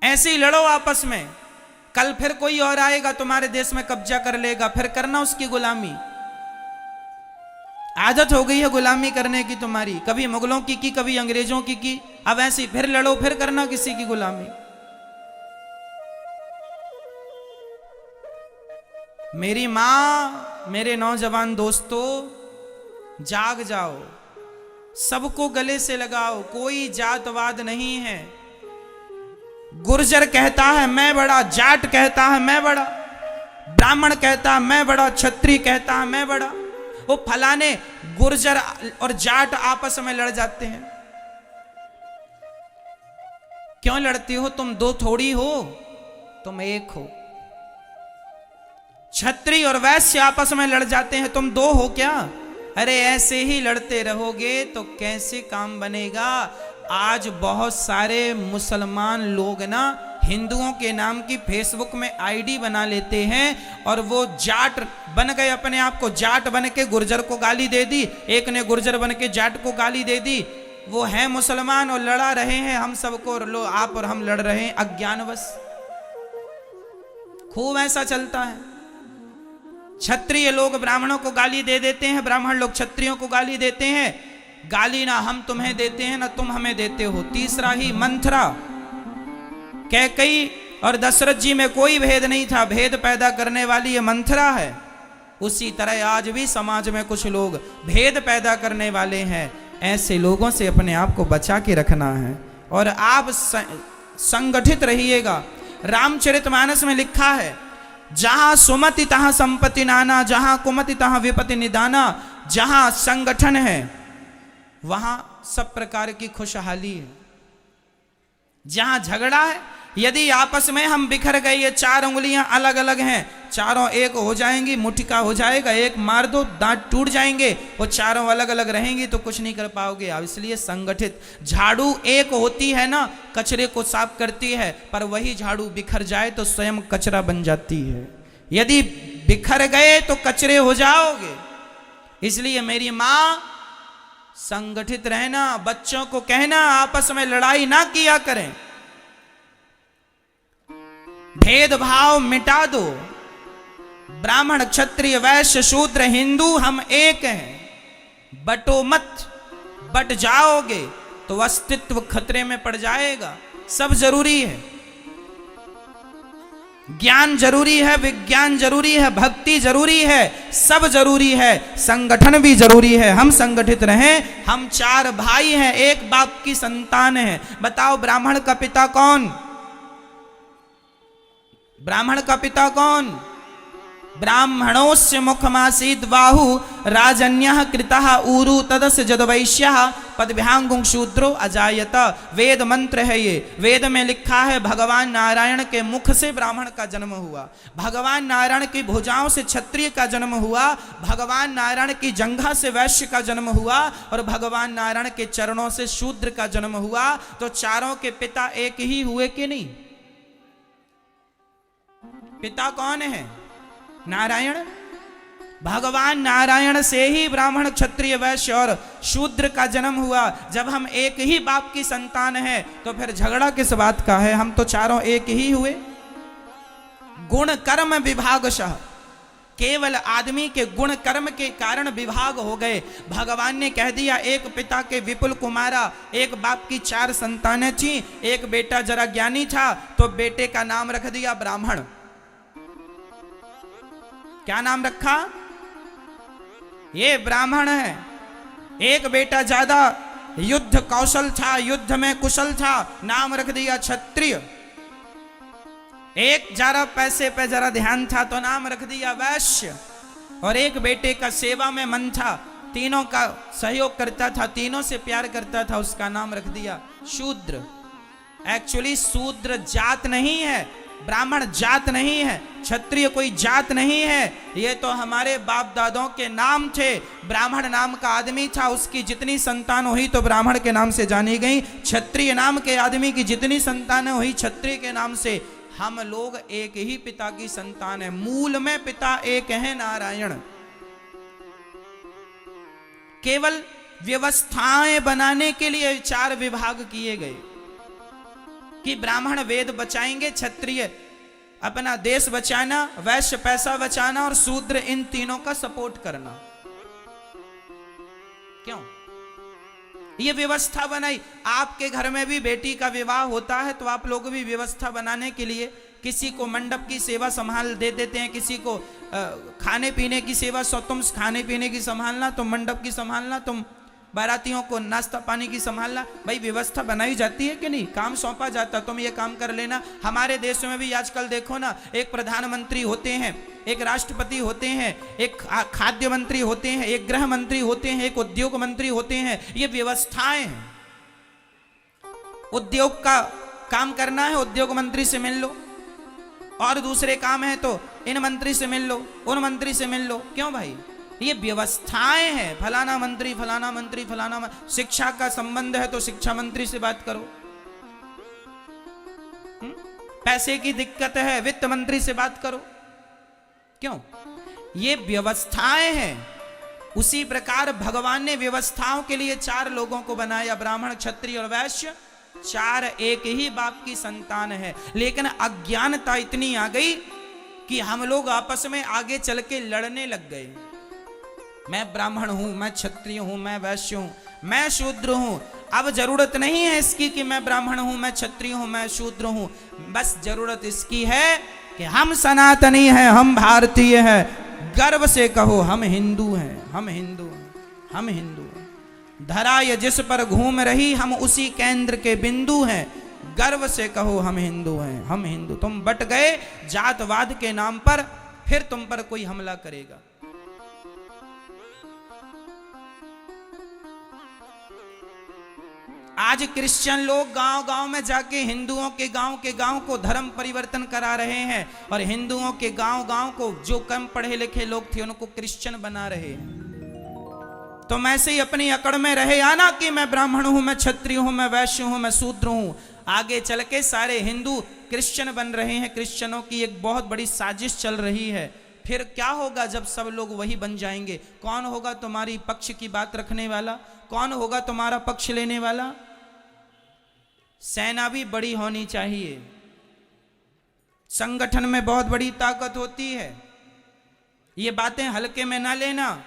[SPEAKER 1] ऐसे ही लड़ो आपस में, कल फिर कोई और आएगा तुम्हारे देश में कब्जा कर लेगा, फिर करना उसकी गुलामी। आदत हो गई है गुलामी करने की तुम्हारी, कभी मुगलों की कभी अंग्रेजों की। अब ऐसी फिर लड़ो, फिर करना किसी की गुलामी। मेरी मां, मेरे नौजवान दोस्तों, जाग जाओ, सबको गले से लगाओ, कोई जातवाद नहीं है। गुर्जर कहता है मैं बड़ा, जाट कहता है मैं बड़ा, ब्राह्मण कहता है मैं बड़ा, क्षत्रिय कहता है मैं बड़ा। वो फलाने गुर्जर और जाट आपस में लड़ जाते हैं। क्यों लड़ती हो? तुम दो थोड़ी हो, तुम एक हो। क्षत्रिय और वैश्य आपस में लड़ जाते हैं, तुम दो हो क्या? अरे ऐसे ही लड़ते रहोगे तो कैसे काम बनेगा? आज बहुत सारे मुसलमान लोग ना हिंदुओं के नाम की फेसबुक में आईडी बना लेते हैं और वो जाट बन गए, अपने आप को जाट बन के गुर्जर को गाली दे दी, एक ने गुर्जर बन के जाट को गाली दे दी। वो है मुसलमान और लड़ा रहे हैं हम सबको, लो आप और हम लड़ रहे हैं अज्ञानवश। खूब ऐसा चलता है। क्षत्रिय लोग ब्राह्मणों को गाली दे देते हैं, ब्राह्मण लोग क्षत्रियों को गाली देते हैं। गाली ना हम तुम्हें देते हैं ना तुम हमें देते हो। तीसरा ही मंथरा, कैकई और दशरथ जी में कोई भेद नहीं था, भेद पैदा करने वाली ये मंथरा है। उसी तरह आज भी समाज में कुछ लोग भेद पैदा करने वाले हैं। ऐसे लोगों से अपने आप को बचा के रखना है और आप संगठित रहिएगा। रामचरितमानस में लिखा है, जहां सुमति तहां संपत्ति नाना, जहां कुमति तहां विपत्ति निदाना। जहां संगठन है वहां सब प्रकार की खुशहाली है। जहां झगड़ा है, यदि आपस में हम बिखर गए, ये चार उंगलियां अलग अलग हैं, चारों एक हो जाएंगी, मुट्ठी हो जाएगा, एक मार दो दांत टूट जाएंगे। वो चारों अलग अलग रहेंगी तो कुछ नहीं कर पाओगे आप। इसलिए संगठित। झाड़ू एक होती है ना, कचरे को साफ करती है, पर वही झाड़ू बिखर जाए तो स्वयं कचरा बन जाती है। यदि बिखर गए तो कचरे हो जाओगे। इसलिए मेरी मां, संगठित रहना। बच्चों को कहना आपस में लड़ाई ना किया करें, भेदभाव मिटा दो। ब्राह्मण, क्षत्रिय, वैश्य, शूद्र, हिंदू हम एक हैं। बटो मत, बट जाओगे तो अस्तित्व खतरे में पड़ जाएगा। सब जरूरी है, ज्ञान जरूरी है, विज्ञान जरूरी है, भक्ति जरूरी है, सब जरूरी है, संगठन भी जरूरी है। हम संगठित रहें। हम चार भाई हैं, एक बाप की संतान हैं। बताओ ब्राह्मण का पिता कौन? ब्राह्मण का पिता कौन? ब्राह्मणोस्य मुखमासीत् बाहु राजन्यः कृतः ऊरु तदस्य जदवैश्यः पदभ्यांगुं शूद्रो अजायत। वेद मंत्र है ये, वेद में लिखा है भगवान नारायण के मुख से ब्राह्मण का जन्म हुआ, भगवान नारायण की भुजाओं से क्षत्रिय का जन्म हुआ, भगवान नारायण की जंघा से वैश्य का जन्म हुआ और भगवान नारायण के चरणों से शूद्र का जन्म हुआ। तो चारों के पिता एक ही हुए कि नहीं? पिता कौन है? नारायण। भगवान नारायण से ही ब्राह्मण क्षत्रिय वैश्य और शूद्र का जन्म हुआ। जब हम एक ही बाप की संतान हैं तो फिर झगड़ा किस बात का है? हम तो चारों एक ही हुए। गुण कर्म विभागशः, केवल आदमी के गुण कर्म के कारण विभाग हो गए। भगवान ने कह दिया एक पिता के विपुल कुमारा, एक बाप की 4 संतानें थी, एक बेटा जरा ज्ञानी था तो बेटे का नाम रख दिया ब्राह्मण। क्या नाम रखा? ये ब्राह्मण है। एक बेटा ज्यादा युद्ध कौशल था, युद्ध में कुशल था, नाम रख दिया क्षत्रिय। एक जरा पैसे पे जरा ध्यान था तो नाम रख दिया वैश्य। और एक बेटे का सेवा में मन था, तीनों का सहयोग करता था, तीनों से प्यार करता था, उसका नाम रख दिया शूद्र। एक्चुअली शूद्र जात नहीं है, ब्राह्मण जात नहीं है, क्षत्रिय कोई जात नहीं है, ये तो हमारे बाप दादों के नाम थे। ब्राह्मण नाम का आदमी था, उसकी जितनी संतान हुई तो ब्राह्मण के नाम से जानी गई। क्षत्रिय नाम के आदमी की जितनी संतान हुई क्षत्रिय के नाम से। हम लोग एक ही पिता की संतान है, मूल में पिता एक है नारायण। केवल व्यवस्थाएं बनाने के लिए 4 विभाग किए गए कि ब्राह्मण वेद बचाएंगे, क्षत्रिय अपना देश बचाना, वैश्य पैसा बचाना और शूद्र इन तीनों का सपोर्ट करना। क्यों ये व्यवस्था बनाई? आपके घर में भी बेटी का विवाह होता है तो आप लोग भी व्यवस्था बनाने के लिए किसी को मंडप की सेवा संभाल दे देते हैं, किसी को खाने पीने की सेवा, सो तुम खाने पीने की संभालना, तुम मंडप की संभालना, तुम बारातियों को नाश्ता पानी की संभालना। भाई व्यवस्था बनाई जाती है कि नहीं? काम सौंपा जाता, तुम ये काम कर लेना। हमारे देश में भी आजकल देखो ना, एक प्रधानमंत्री होते हैं, एक राष्ट्रपति होते हैं, एक खाद्य मंत्री होते हैं, एक गृह मंत्री होते हैं, एक उद्योग मंत्री होते हैं। ये व्यवस्थाएं हैं। उद्योग का काम करना है, उद्योग मंत्री से मिल लो, और दूसरे काम है तो इन मंत्री से मिल लो, उन मंत्री से मिल लो। क्यों भाई? ये व्यवस्थाएं हैं। फलाना मंत्री, फलाना मंत्री, फलाना शिक्षा का संबंध है तो शिक्षा मंत्री से बात करो। पैसे की दिक्कत है, वित्त मंत्री से बात करो। क्यों? ये व्यवस्थाएं हैं। उसी प्रकार भगवान ने व्यवस्थाओं के लिए 4 लोगों को बनाया, ब्राह्मण, क्षत्रिय और वैश्य। 4 एक ही बाप की संतान है, लेकिन अज्ञानता इतनी आ गई कि हम लोग आपस में आगे चल के लड़ने लग गए। मैं ब्राह्मण हूं, मैं क्षत्रिय हूं, मैं वैश्य हूं, मैं शूद्र हूं। अब जरूरत नहीं है इसकी कि मैं ब्राह्मण हूं, मैं क्षत्रिय हूं, मैं शूद्र हूं। बस जरूरत इसकी है कि हम सनातनी हैं, हम भारतीय हैं। गर्व से कहो हम हिंदू हैं, हम हिंदू हैं, हम हिंदू हैं। धरा ये जिस पर घूम रही, हम उसी केंद्र के बिंदु हैं। गर्व से कहो हम हिंदू हैं, हम हिंदू। तुम बट गए जातवाद के नाम पर, फिर तुम पर कोई हमला करेगा। आज क्रिश्चियन लोग गांव-गांव में जाके हिंदुओं के गांव को धर्म परिवर्तन करा रहे हैं, और हिंदुओं के गांव को जो कम पढ़े लिखे लोग थे उनको क्रिश्चियन बना रहे हैं। तो मैं से ही अपनी अकड़ में रहे आना कि मैं ब्राह्मण हूं, मैं क्षत्रिय हूं, मैं वैश्य हूं, मैं शूद्र हूं। आगे चल के सारे हिंदू क्रिश्चियन बन रहे हैं। क्रिश्चियनों की एक बहुत बड़ी साजिश चल रही है। फिर क्या होगा जब सब लोग वही बन जाएंगे? कौन होगा तुम्हारी पक्ष की बात रखने वाला? कौन होगा तुम्हारा पक्ष लेने वाला? सेना भी बड़ी होनी चाहिए, संगठन में बहुत बड़ी ताकत होती है। ये बातें हल्के में ना लेना,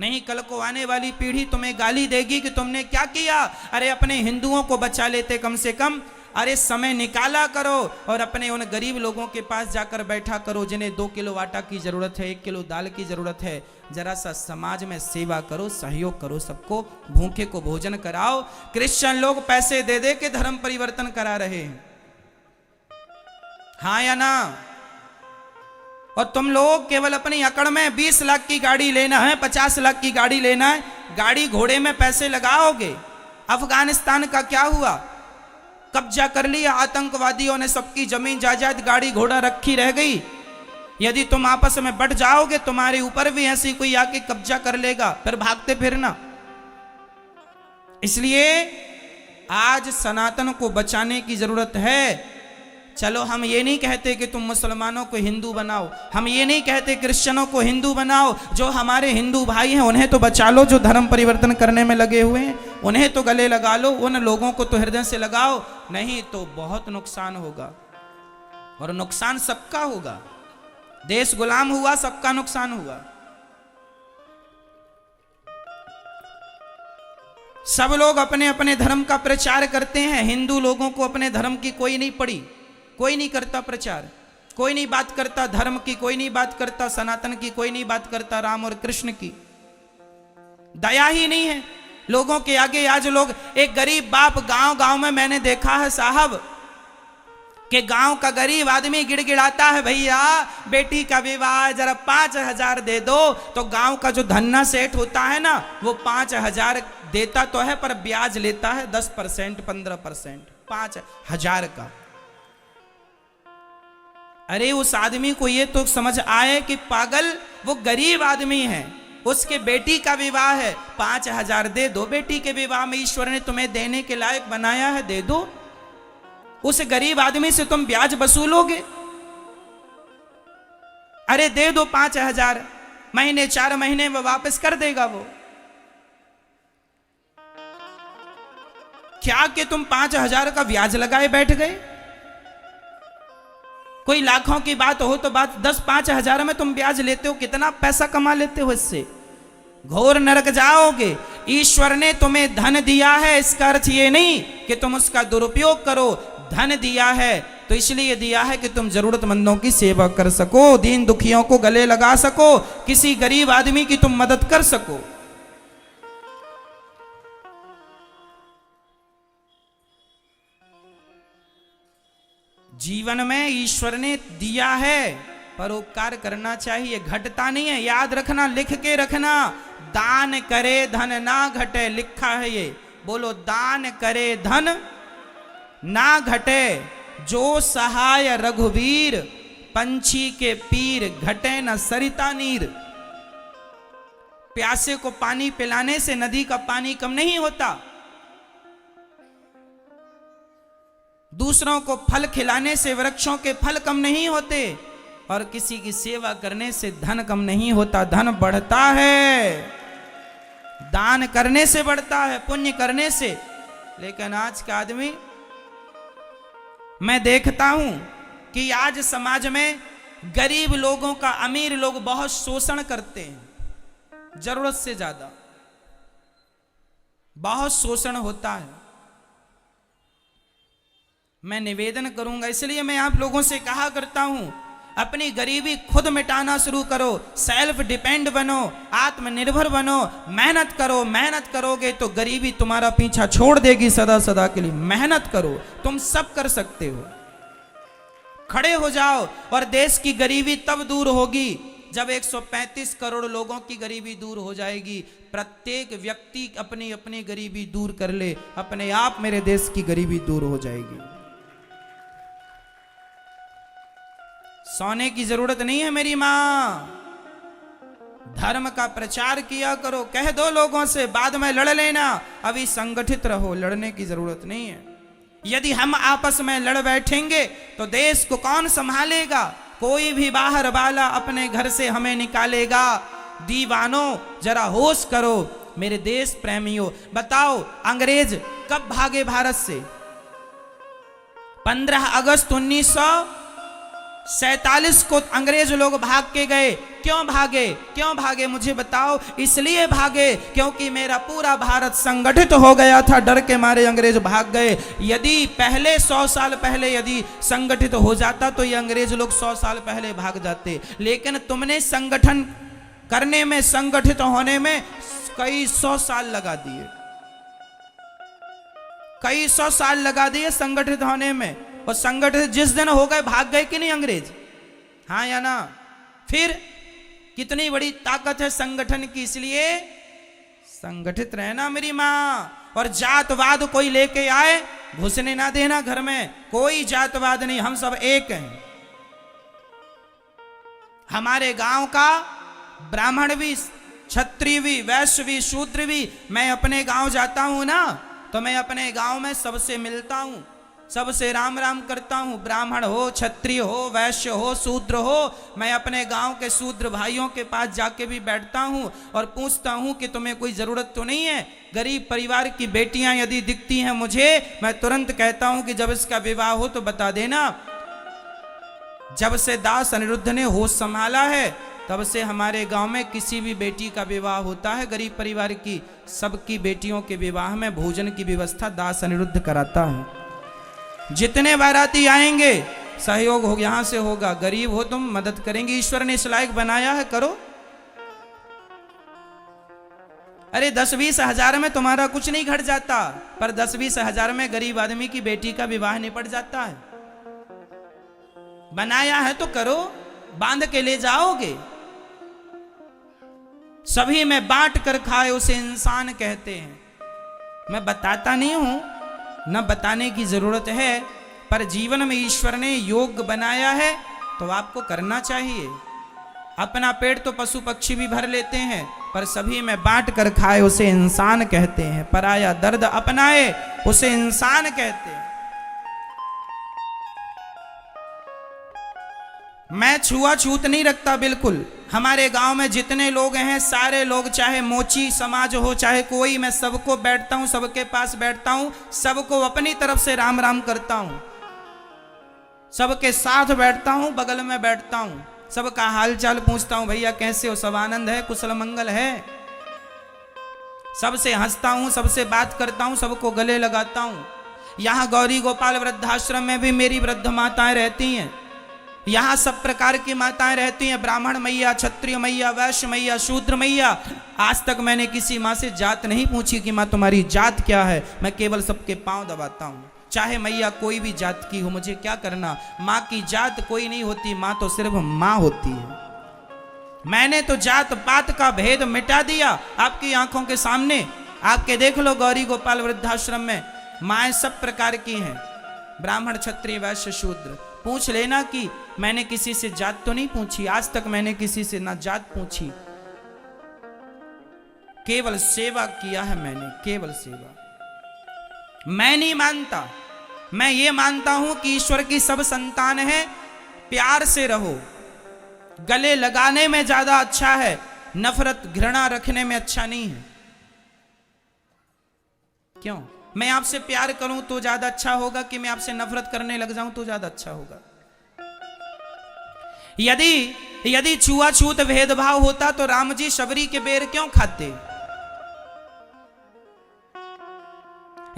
[SPEAKER 1] नहीं कल को आने वाली पीढ़ी तुम्हें गाली देगी कि तुमने क्या किया। अरे अपने हिंदुओं को बचा लेते कम से कम। अरे समय निकाला करो और अपने उन गरीब लोगों के पास जाकर बैठा करो जिन्हें 2 किलो आटा की जरूरत है, 1 किलो दाल की जरूरत है। जरा सा समाज में सेवा करो, सहयोग करो, सबको भूखे को भोजन कराओ। क्रिश्चियन लोग पैसे दे दे के धर्म परिवर्तन करा रहे हैं, हाँ या ना? और तुम लोग केवल अपनी अकड़ में 20 लाख की गाड़ी लेना है, 50 लाख की गाड़ी लेना है, गाड़ी घोड़े में पैसे लगाओगे, अफगानिस्तान का क्या हुआ? कब्जा कर लिया आतंकवादियों ने, सबकी जमीन जायदाद गाड़ी घोड़ा रखी रह गई। यदि तुम आपस में बढ़ जाओगे तुम्हारे ऊपर भी ऐसी कोई आके कब्जा कर लेगा, फिर भागते फिरना। इसलिए आज सनातन को बचाने की जरूरत है। चलो हम ये नहीं कहते कि तुम मुसलमानों को हिंदू बनाओ, हम ये नहीं कहते क्रिश्चियनों को हिंदू बनाओ। जो हमारे हिंदू भाई हैं उन्हें तो बचा लो, जो धर्म परिवर्तन करने में लगे हुए हैं उन्हें तो गले लगा लो, उन लोगों को तो हृदय से लगाओ, नहीं तो बहुत नुकसान होगा और नुकसान सबका होगा। देश गुलाम हुआ, सबका नुकसान हुआ। सब लोग अपने अपने धर्म का प्रचार करते हैं, हिंदू लोगों को अपने धर्म की कोई नहीं पड़ी, कोई नहीं करता प्रचार, कोई नहीं बात करता धर्म की, कोई नहीं बात करता सनातन की, कोई नहीं बात करता राम और कृष्ण की। दया ही नहीं है लोगों के आगे। आज लोग, एक गरीब बाप गांव गांव में मैंने देखा है साहब कि गांव का गरीब आदमी गिड़गिड़ाता है, भैया बेटी का विवाह जरा 5,000 दे दो। तो गांव का जो धन्ना सेठ होता है ना, वो 5,000 देता तो है पर ब्याज लेता है 10%, 15%, 5,000 का। अरे उस आदमी को ये तो समझ आए कि पागल, वो गरीब आदमी है, उसके बेटी का विवाह है, 5,000 दे दो। बेटी के विवाह में ईश्वर ने तुम्हें देने के लायक बनाया है, दे दो। उस गरीब आदमी से तुम ब्याज वसूलोगे? अरे दे दो 5,000, महीने 4 महीने में वापस कर देगा वो। क्या कि तुम 5,000 का ब्याज लगाए बैठ गए? कोई लाखों की बात हो तो बात 10-5,000 में तुम ब्याज लेते हो, कितना पैसा कमा लेते हो इससे? घोर नरक जाओगे। ईश्वर ने तुम्हें धन दिया है, इसका अर्थ ये नहीं कि तुम उसका दुरुपयोग करो। धन दिया है तो इसलिए दिया है कि तुम जरूरतमंदों की सेवा कर सको, दीन दुखियों को गले लगा सको, किसी गरीब आदमी की तुम मदद कर सको। जीवन में ईश्वर ने दिया है, परोपकार करना चाहिए, घटता नहीं है। याद रखना, लिख के रखना, दान करे धन ना घटे, लिखा है ये। बोलो, दान करे धन ना घटे, जो सहाय रघुवीर, पंछी के पीर, घटे न सरिता नीर। प्यासे को पानी पिलाने से नदी का पानी कम नहीं होता, दूसरों को फल खिलाने से वृक्षों के फल कम नहीं होते, और किसी की सेवा करने से धन कम नहीं होता। धन बढ़ता है, दान करने से बढ़ता है, पुण्य करने से। लेकिन आज का आदमी, मैं देखता हूं कि आज समाज में गरीब लोगों का अमीर लोग बहुत शोषण करते हैं, जरूरत से ज्यादा बहुत शोषण होता है। मैं निवेदन करूंगा, इसलिए मैं आप लोगों से कहा करता हूं, अपनी गरीबी खुद मिटाना शुरू करो, सेल्फ डिपेंड बनो, आत्मनिर्भर बनो, मेहनत करो। मेहनत करोगे तो गरीबी तुम्हारा पीछा छोड़ देगी सदा सदा के लिए। मेहनत करो, तुम सब कर सकते हो। खड़े हो जाओ, और देश की गरीबी तब दूर होगी जब 135 करोड़ लोगों की गरीबी दूर हो जाएगी। प्रत्येक व्यक्ति अपनी अपनी गरीबी दूर कर ले, अपने आप मेरे देश की गरीबी दूर हो जाएगी। सोने की जरूरत नहीं है मेरी मां, धर्म का प्रचार किया करो। कह दो लोगों से, बाद में लड़ लेना, अभी संगठित रहो, लड़ने की जरूरत नहीं है। यदि हम आपस में लड़ बैठेंगे तो देश को कौन संभालेगा? कोई भी बाहर वाला अपने घर से हमें निकालेगा। दीवानों, जरा होश करो मेरे देश प्रेमियों। बताओ, अंग्रेज कब भागे भारत से? 15 अगस्त 1947 को अंग्रेज लोग भाग के गए। क्यों भागे? क्यों भागे मुझे बताओ। इसलिए भागे क्योंकि मेरा पूरा भारत संगठित हो गया था, डर के मारे अंग्रेज भाग गए। यदि पहले 100 साल पहले यदि संगठित हो जाता तो ये अंग्रेज लोग 100 साल पहले भाग जाते। लेकिन तुमने संगठन करने में, संगठित होने में कई 100 साल लगा दिए, कई 100 साल लगा दिए संगठित होने में। और संगठित जिस दिन हो गए, भाग गए कि नहीं अंग्रेज? हाँ या ना? फिर कितनी बड़ी ताकत है संगठन की। इसलिए संगठित रहना मेरी माँ। और जातवाद कोई लेके आए, घुसने ना देना घर में। कोई जातवाद नहीं, हम सब एक हैं। हमारे गांव का ब्राह्मण भी, क्षत्रिय भी, वैश्य भी, शूद्र भी, मैं अपने गांव जाता हूं ना, तो मैं अपने गांव में सबसे मिलता हूं, सबसे राम राम करता हूं। ब्राह्मण हो, क्षत्रिय हो, वैश्य हो, शूद्र हो, मैं अपने गांव के शूद्र भाइयों के पास जाके भी बैठता हूं और पूछता हूं कि तुम्हें कोई जरूरत तो नहीं है। गरीब परिवार की बेटियां यदि दिखती हैं मुझे, मैं तुरंत कहता हूं कि जब इसका विवाह हो तो बता देना। जब से दास अनिरुद्ध ने होश संभाला है, तब से हमारे गांव में किसी भी बेटी का विवाह होता है गरीब परिवार की, सबकी बेटियों के विवाह में भोजन की व्यवस्था दास अनिरुद्ध कराता है। जितने बाराती आएंगे सहयोग हो यहां से होगा। गरीब हो तुम, मदद करेंगे, ईश्वर ने इस लायक बनाया है, करो। अरे 10-20 हजार में तुम्हारा कुछ नहीं घट जाता, पर 10-20 हजार में गरीब आदमी की बेटी का विवाह निपट जाता है। बनाया है तो करो, बांध के ले जाओगे। सभी में बांट कर खाए उसे इंसान कहते हैं। मैं बताता नहीं हूं, न बताने की जरूरत है, पर जीवन में ईश्वर ने योग बनाया है तो आपको करना चाहिए। अपना पेट तो पशु पक्षी भी भर लेते हैं, पर सभी में बांट कर खाए उसे इंसान कहते हैं। पराया दर्द अपनाए उसे इंसान कहते हैं। मैं छुआछूत नहीं रखता बिल्कुल। हमारे गांव में जितने लोग हैं सारे लोग, चाहे मोची समाज हो चाहे कोई, मैं सबको बैठता हूं, सबके पास बैठता हूं, सबको अपनी तरफ से राम राम करता हूं, सबके साथ बैठता हूं, बगल में बैठता हूं, सबका हालचाल पूछता हूं, भैया कैसे हो, सब आनंद है, कुशल मंगल है। सबसे हंसता हूं, सबसे बात करता हूं, सबको गले लगाता हूं। यहां गौरी गोपाल वृद्धाश्रम में भी मेरी वृद्ध माताएं रहती हैं। यहां सब प्रकार की माताएं रहती हैं, ब्राह्मण मैया, क्षत्रिय मैया, वैश्य मैया, शूद्र मैया। आज तक मैंने किसी मां से जात नहीं पूछी कि मां तुम्हारी जात क्या है। मैं केवल सबके पांव दबाता हूं, चाहे मैया कोई भी जात की हो, मुझे क्या करना। मां की जात कोई नहीं होती, मां तो सिर्फ मां होती है। मैंने तो जात पात का भेद मिटा दिया आपकी आंखों के सामने। आपके देख लो गौरी गोपाल वृद्धाश्रम में माएं सब प्रकार की हैं, ब्राह्मण, क्षत्रिय, वैश्य, शूद्र। पूछ लेना कि मैंने किसी से जात तो नहीं पूछी, आज तक मैंने किसी से ना जात पूछी, केवल सेवा किया है मैंने, केवल सेवा। मैं नहीं मानता, मैं ये मानता हूं कि ईश्वर की सब संतान है, प्यार से रहो। गले लगाने में ज्यादा अच्छा है, नफरत घृणा रखने में अच्छा नहीं है। क्यों? मैं आपसे प्यार करूं तो ज्यादा अच्छा होगा कि मैं आपसे नफरत करने लग जाऊं तो ज्यादा अच्छा होगा? यदि छुआछूत भेदभाव होता तो राम जी शबरी के बेर क्यों खाते?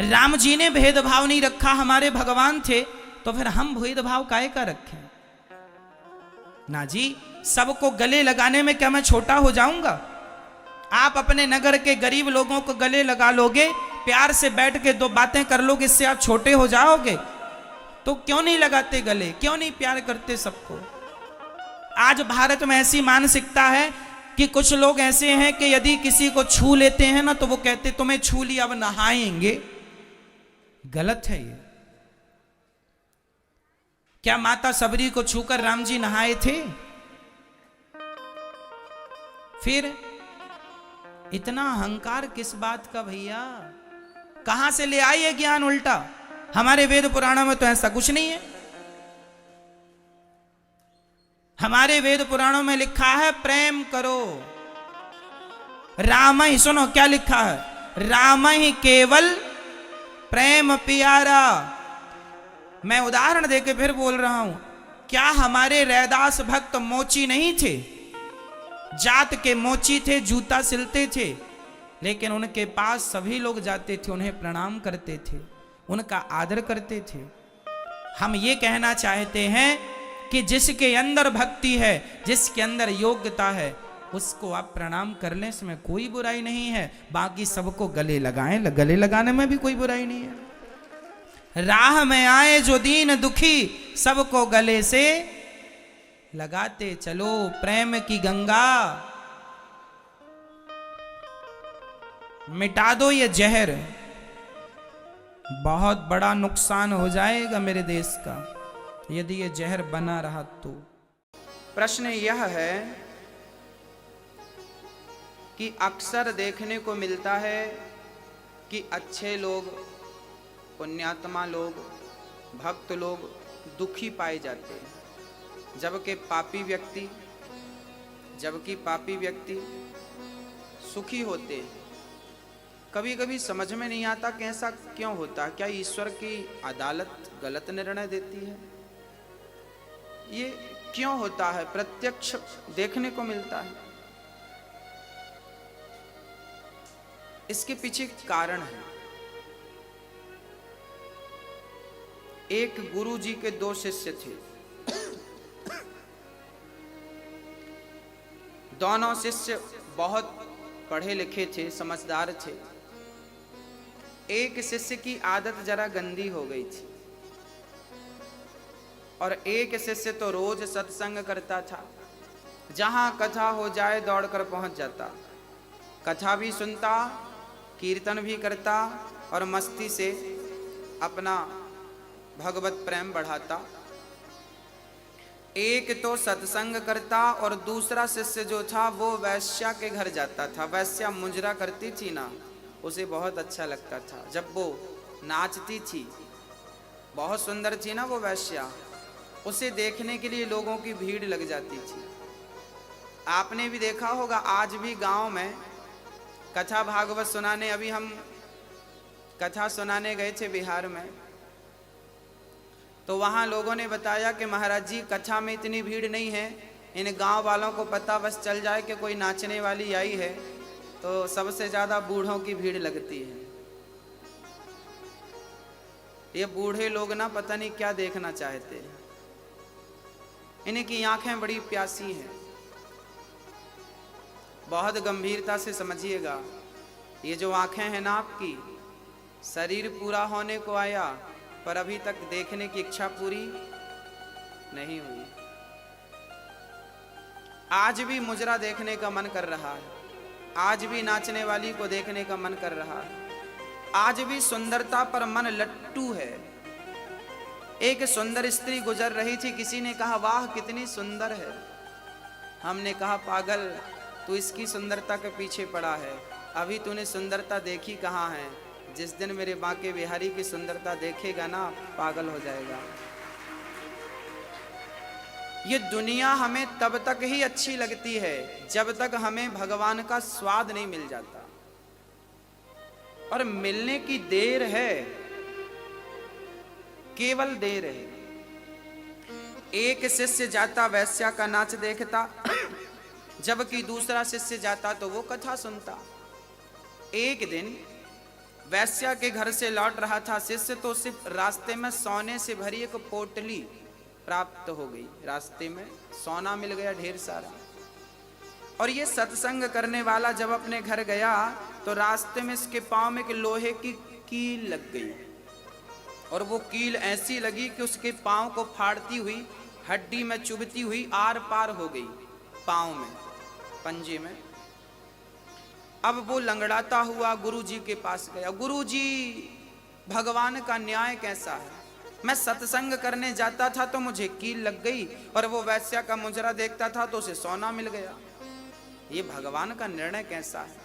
[SPEAKER 1] राम जी ने भेदभाव नहीं रखा, हमारे भगवान थे, तो फिर हम भेदभाव काहे का रखें? ना जी, सबको गले लगाने में क्या मैं छोटा हो जाऊंगा? आप अपने नगर के गरीब लोगों को गले लगा लोगे, प्यार से बैठ के दो बातें कर लोगे, इससे आप छोटे हो जाओगे? तो क्यों नहीं लगाते गले, क्यों नहीं प्यार करते सबको? आज भारत में ऐसी मानसिकता है कि कुछ लोग ऐसे हैं कि यदि किसी को छू लेते हैं ना तो वो कहते तुम्हें छू लिया अब नहाएंगे। गलत है ये। क्या माता सबरी को छूकर राम जी नहाए थे? फिर इतना अहंकार किस बात का भैया? कहां से ले आई है ज्ञान उल्टा? हमारे वेद पुराणों में तो ऐसा कुछ नहीं है। हमारे वेद पुराणों में लिखा है प्रेम करो, राम ही, सुनो क्या लिखा है, राम ही केवल प्रेम प्यारा। मैं उदाहरण देके फिर बोल रहा हूं, क्या हमारे रैदास भक्त मोची नहीं थे? जात के मोची थे, जूता सिलते थे, लेकिन उनके पास सभी लोग जाते थे, उन्हें प्रणाम करते थे, उनका आदर करते थे। हम ये कहना चाहते हैं कि जिसके अंदर भक्ति है, जिसके अंदर योग्यता है, उसको आप प्रणाम कर लें, इसमें कोई बुराई नहीं है। बाकी सबको गले लगाएं, गले लगाने में भी कोई बुराई नहीं है। राह में आए जो दीन दुखी, सबको गले से लगाते चलो, प्रेम की गंगा मिटा दो ये जहर। बहुत बड़ा नुकसान हो जाएगा मेरे देश का यदि ये जहर बना रहा तो। प्रश्न यह है कि अक्सर देखने को मिलता है कि अच्छे लोग, पुण्यात्मा लोग, भक्त लोग दुखी पाए जाते हैं, जबकि पापी व्यक्ति सुखी होते हैं। कभी कभी समझ में नहीं आता कि ऐसा क्यों होता है। क्या ईश्वर की अदालत गलत निर्णय देती है? ये क्यों होता है? प्रत्यक्ष देखने को मिलता है। इसके पीछे कारण है। एक गुरु जी के 2 शिष्य थे। दोनों शिष्य बहुत पढ़े लिखे थे, समझदार थे। एक शिष्य की आदत जरा गंदी हो गई थी और एक शिष्य तो रोज सत्संग करता था। जहां कथा हो जाए दौड़कर पहुंच जाता, कथा भी सुनता, कीर्तन भी करता और मस्ती से अपना भगवत प्रेम बढ़ाता। एक तो सत्संग करता और दूसरा शिष्य जो था वो वैश्या के घर जाता था। वैश्या मुजरा करती थी ना, उसे बहुत अच्छा लगता था। जब वो नाचती थी, बहुत सुंदर थी ना वो वैश्या, उसे देखने के लिए लोगों की भीड़ लग जाती थी। आपने भी देखा होगा, आज भी गांव में कथा भागवत सुनाने, अभी हम कथा सुनाने गए थे बिहार में, तो वहाँ लोगों ने बताया कि महाराज जी कथा में इतनी भीड़ नहीं है, इन गांव वालों को पता बस चल जाए कि कोई नाचने वाली आई है तो सबसे ज़्यादा बूढ़ों की भीड़ लगती है। ये बूढ़े लोग ना पता नहीं क्या देखना चाहते हैं, इनकी आंखें बड़ी प्यासी हैं। बहुत गंभीरता से समझिएगा, ये जो आंखें हैं ना आपकी, शरीर पूरा होने को आया पर अभी तक देखने की इच्छा पूरी नहीं हुई। आज भी मुजरा देखने का मन कर रहा है, आज भी नाचने वाली को देखने का मन कर रहा है, आज भी सुंदरता पर मन लट्टू है। एक सुंदर स्त्री गुजर रही थी, किसी ने कहा वाह कितनी सुंदर है। हमने कहा पागल, तू इसकी सुंदरता के पीछे पड़ा है, अभी तूने सुंदरता देखी कहाँ है। जिस दिन मेरे बांके बिहारी की सुंदरता देखेगा ना, पागल हो जाएगा। ये दुनिया हमें तब तक ही अच्छी लगती है जब तक हमें भगवान का स्वाद नहीं मिल जाता, और मिलने की देर है, केवल देर है। एक शिष्य जाता वैश्या का नाच देखता, जबकि दूसरा शिष्य जाता तो वो कथा सुनता। एक दिन वैश्या के घर से लौट रहा था शिष्य, तो सिर्फ रास्ते में सोने से भरी एक पोटली प्राप्त हो गई। रास्ते में सोना मिल गया ढेर सारा। और ये सत्संग करने वाला जब अपने घर गया तो रास्ते में इसके पांव में एक लोहे की कील लग गई, और वो कील ऐसी लगी कि उसके पांव को फाड़ती हुई, हड्डी में चुभती हुई आर पार हो गई पांव में, पंजे में। अब वो लंगड़ाता हुआ गुरुजी के पास गया। गुरुजी, भगवान का न्याय कैसा है? मैं सत्संग करने जाता था तो मुझे कील लग गई, और वो वैश्या का मुजरा देखता था तो उसे सोना मिल गया। ये भगवान का निर्णय कैसा है?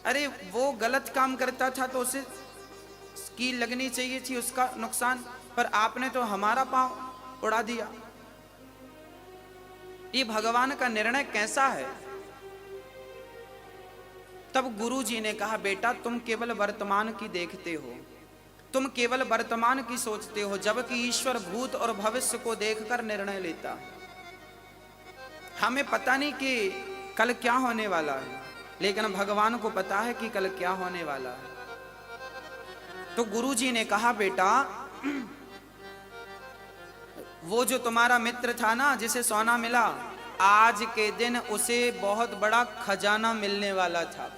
[SPEAKER 1] अरे वो गलत काम करता था तो उसे कील लगनी चाहिए थी, उसका नुकसान, पर आपने तो हमारा पांव उड़ा दिया। ये भगवान का निर्णय कैसा है? तब गुरुजी ने कहा, बेटा तुम केवल वर्तमान की देखते हो, तुम केवल वर्तमान की सोचते हो, जबकि ईश्वर भूत और भविष्य को देखकर निर्णय लेता। हमें पता नहीं कि कल क्या होने वाला है, लेकिन भगवान को पता है कि कल क्या होने वाला है। तो गुरुजी ने कहा, बेटा वो जो तुम्हारा मित्र था ना जिसे सोना मिला, आज के दिन उसे बहुत बड़ा खजाना मिलने वाला था।